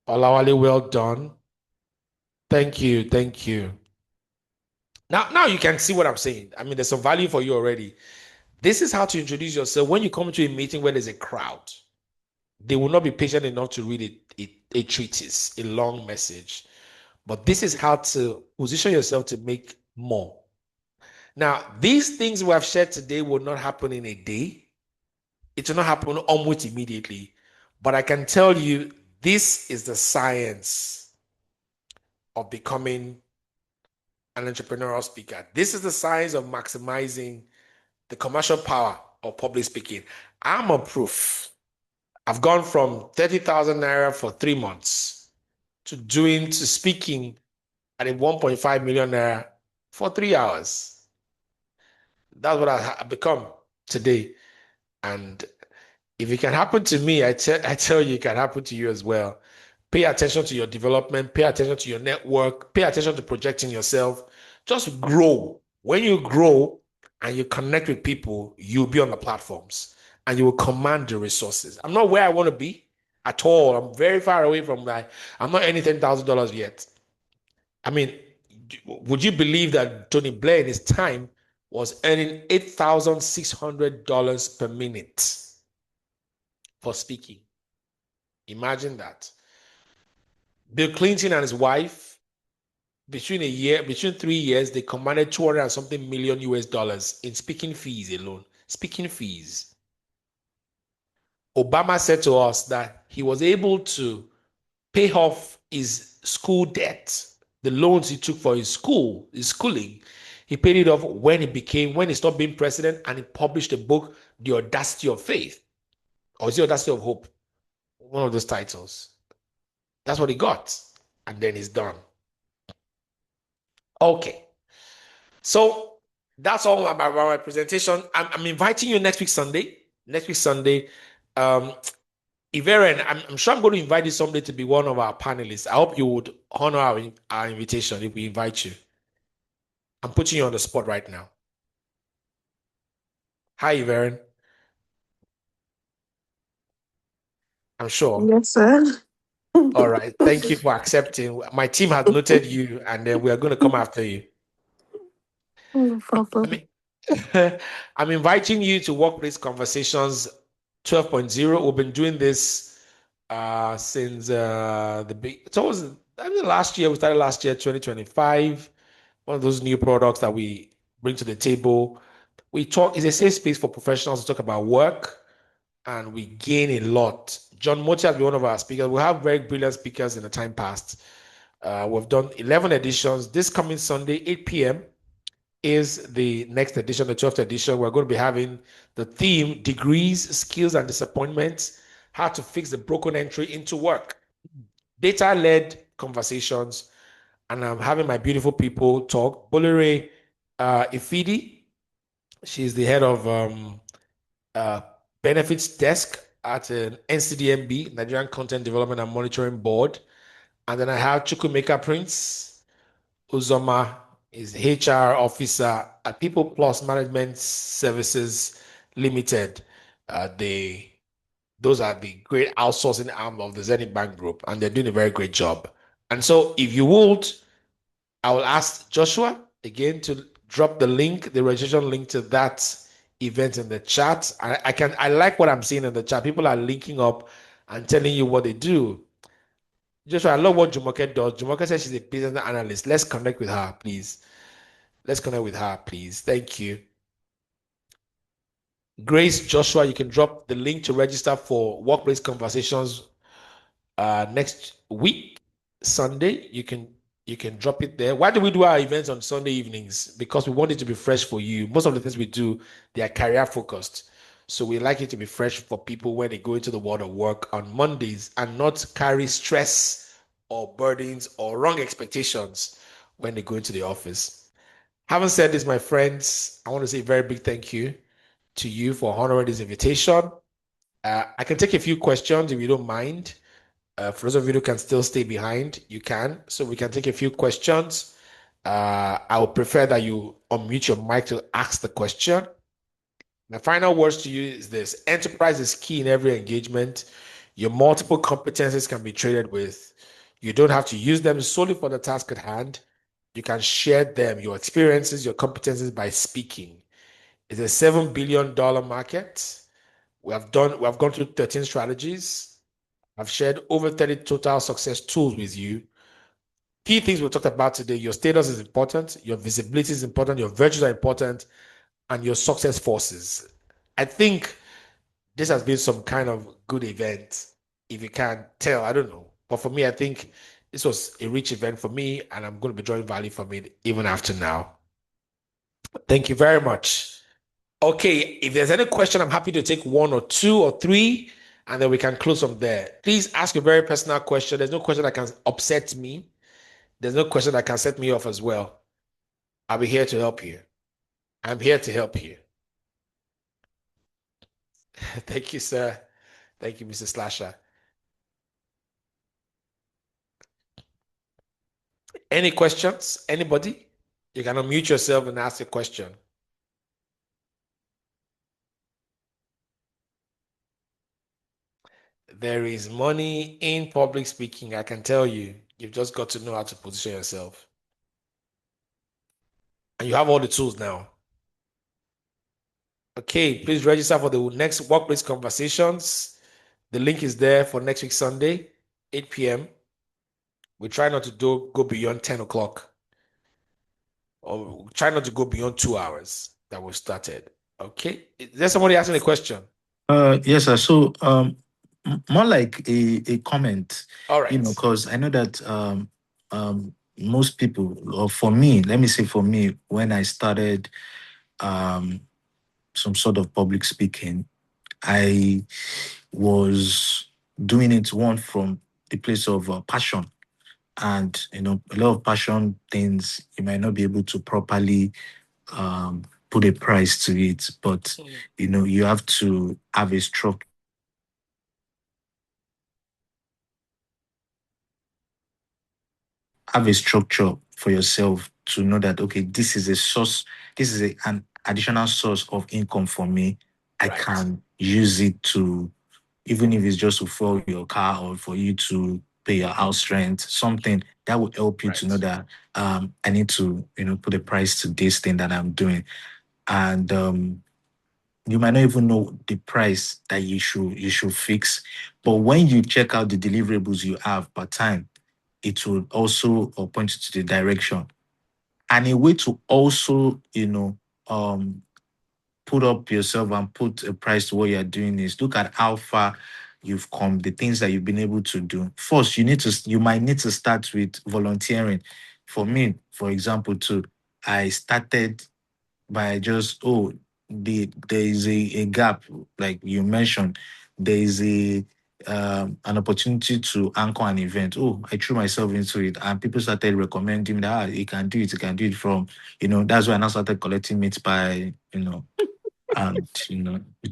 Olawale, well done. Thank you. Thank you. Now you can see what I'm saying. I mean, there's some value for you already. This is how to introduce yourself when you come to a meeting where there's a crowd. They will not be patient enough to read a treatise, a long message. But this is how to position yourself to make more. Now, these things we have shared today will not happen in a day. It will not happen almost immediately. But I can tell you, this is the science of becoming an entrepreneurial speaker. This is the science of maximizing the commercial power of public speaking. I'm a proof. I've gone from 30,000 naira for 3 months to speaking at a 1.5 million naira for 3 hours. That's what I've become today. And if it can happen to me, I tell you, it can happen to you as well. Pay attention to your development, pay attention to your network, pay attention to projecting yourself. Just grow. When you grow and you connect with people, you'll be on the platforms and you will command the resources. I'm not where I want to be at all. I'm very far away from that. I'm not earning $10,000 yet. I mean, would you believe that Tony Blair in his time was earning $8,600 per minute for speaking? Imagine that. Bill Clinton and his wife, between 3 years, they commanded 200 and something million US dollars in speaking fees alone. Speaking fees. Obama said to us that he was able to pay off his school debt, the loans he took for his schooling. He paid it off when he stopped being president, and he published a book, The Audacity of Faith, or is it Audacity of Hope? One of those titles. That's what he got. And then he's done. Okay. So that's all about my presentation. I'm inviting you next week, Sunday. Iveren, I'm sure I'm going to invite you someday to be one of our panelists. I hope you would honor our invitation if we invite you. I'm putting you on the spot right now. Hi, Iveren. I'm sure. Yes, sir. All right. Thank you for accepting. My team has noted you, and then we are going to come after you. No problem. I'm inviting you to Workplace Conversations 12.0. We've been doing this since last year. We started last year, 2025. One of those new products that we bring to the table. It's a safe space for professionals to talk about work, and we gain a lot. John Moti has been one of our speakers. We have very brilliant speakers in the time past. We've done 11 editions. This coming Sunday, 8 p.m. is the next edition, the 12th edition. We're going to be having the theme, Degrees, Skills, and Disappointments, how to fix the broken entry into work. Data-led conversations, and I'm having my beautiful people talk. Bolere Ifidi, she's the head of benefits desk at an NCDMB, Nigerian Content Development and Monitoring Board. And then I have Chukwumeka Prince Uzoma, is HR officer at People Plus Management Services Limited. Those are the great outsourcing arm of the Zenith Bank Group, and they're doing a very great job. And so, if you would, I will ask Joshua again to drop the link, the registration link to that event in the chat. I like what I'm seeing in the chat. People are linking up and telling you what they do. Joshua, I love what Jumoke does. Jumoke says she's a business analyst. Let's connect with her, please. Let's connect with her, please. Thank you. Grace, Joshua, you can drop the link to register for Workplace Conversations next week, Sunday. You can drop it there. Why do we do our events on Sunday evenings? Because we want it to be fresh for you. Most of the things we do, they are career focused. So we like it to be fresh for people when they go into the world of work on Mondays and not carry stress or burdens or wrong expectations when they go into the office. Having said this, my friends, I want to say a very big thank you to you for honoring this invitation. I can take a few questions if you don't mind. For those of you who can still stay behind, you can. So we can take a few questions. I would prefer that you unmute your mic to ask the question. My final words to you is this: enterprise is key in every engagement. Your multiple competencies can be traded with. You don't have to use them solely for the task at hand. You can share them, your experiences, your competencies by speaking. It's a $7 billion market We have gone through 13 strategies. I've shared over 30 total success tools with you. Key things we talked about today: your status is important, your visibility is important, your virtues are important, and your success forces. I think this has been some kind of good event. If you can't tell, I don't know. But for me, I think this was a rich event for me, and I'm going to be drawing value from it even after now. Thank you very much. Okay, if there's any question, I'm happy to take one or two or three, and then we can close from there. Please ask a very personal question. There's no question that can upset me. There's no question that can set me off as well. I'll be here to help you. I'm here to help you. Thank you, sir. Thank you, Mr. Slasher. Any questions? Anybody? You can unmute yourself and ask a question. There is money in public speaking, I can tell you. You've just got to know how to position yourself. And you have all the tools now. Okay, please register for the next workplace conversations. The link is there for next week, Sunday, 8 p.m. We try not to go beyond 10 o'clock. Or try not to go beyond 2 hours that we started. Okay. Is there somebody asking a question? Yes, sir. So, more like a comment, All right. because I know that most people, or for me, let me say for me, when I started some sort of public speaking, I was doing it one from the place of passion. And, a lot of passion things, you might not be able to properly put a price to it, but, you have to have a structure. Have a structure for yourself to know that, okay, this is a source, this is an additional source of income for me. I Right. can use it to, even if it's just to fuel your car or for you to pay your house rent, something that will help you to know that I need to, put a price to this thing that I'm doing. And you might not even know the price that you should fix. But when you check out the deliverables you have per time, it will also point you to the direction. And a way to also, put up yourself and put a price to what you're doing is look at how far you've come, the things that you've been able to do. First, you might need to start with volunteering. For me, for example, too, I started by just there is a gap, like you mentioned. There is an opportunity to anchor an event. I threw myself into it, and people started recommending that you can do it, from, that's why I now started collecting meat by, and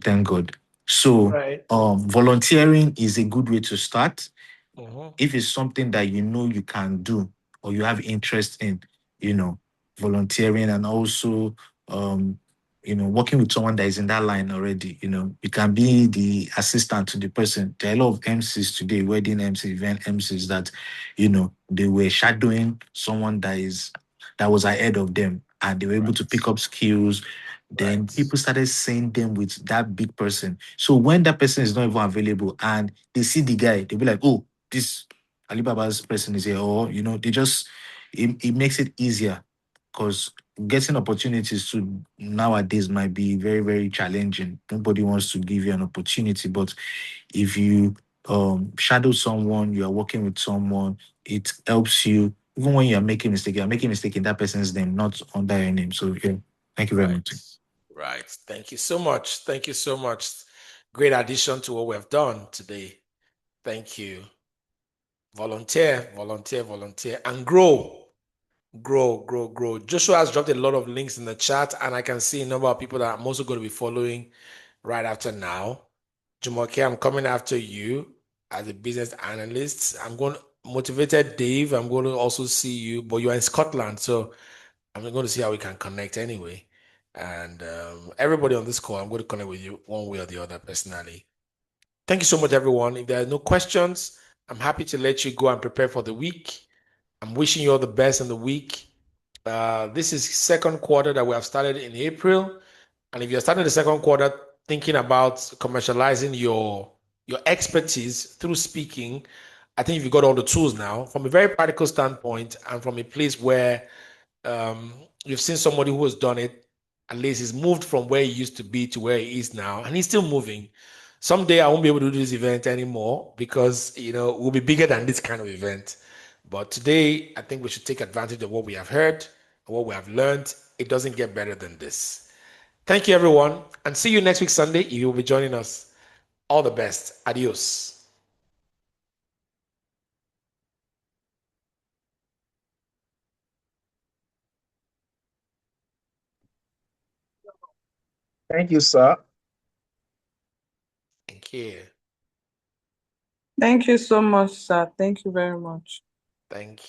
thank God. So Right. volunteering is a good way to start. Mhm. If it's something that you can do or you have interest in, volunteering, and also working with someone that is in that line already, you can be the assistant to the person. There are a lot of MCs today, wedding MC, event MCs that, they were shadowing someone that was ahead of them, and they were able to pick up skills. Then Right. people started seeing them with that big person. So when that person is not even available and they see the guy, they'll be like, oh, this Alibaba's person is here, or they just it makes it easier, because getting opportunities to nowadays might be very, very challenging. Nobody wants to give you an opportunity, but if you shadow someone, you are working with someone, it helps you. Even when you're making mistake, you're making mistake in that person's name, not under your name. So yeah, thank you very Right. much. Right. Thank you so much. Thank you so much. Great addition to what we have done today. Thank you. Volunteer, volunteer, volunteer, and grow. Grow, grow, grow. Joshua has dropped a lot of links in the chat, and I can see a number of people that I'm also going to be following right after now. Jumoke, I'm coming after you as a business analyst. I'm going to motivated Dave. I'm going to also see you, but you're in Scotland, so I'm going to see how we can connect anyway. And everybody on this call, I'm going to connect with you one way or the other personally. Thank you so much, everyone. If there are no questions, I'm happy to let you go and prepare for the week. I'm wishing you all the best in the week. This is second quarter that we have started in April. And if you're starting the second quarter thinking about commercializing your expertise through speaking, I think you've got all the tools now from a very practical standpoint and from a place where you've seen somebody who has done it. At least he's moved from where he used to be to where he is now, and he's still moving. Someday I won't be able to do this event anymore because we'll be bigger than this kind of event. But today, I think we should take advantage of what we have heard, what we have learned. It doesn't get better than this. Thank you, everyone, and see you next week, Sunday, if you will be joining us. All the best. Adios. Thank you, sir. Thank you. Thank you so much, sir. Thank you very much. Thank you.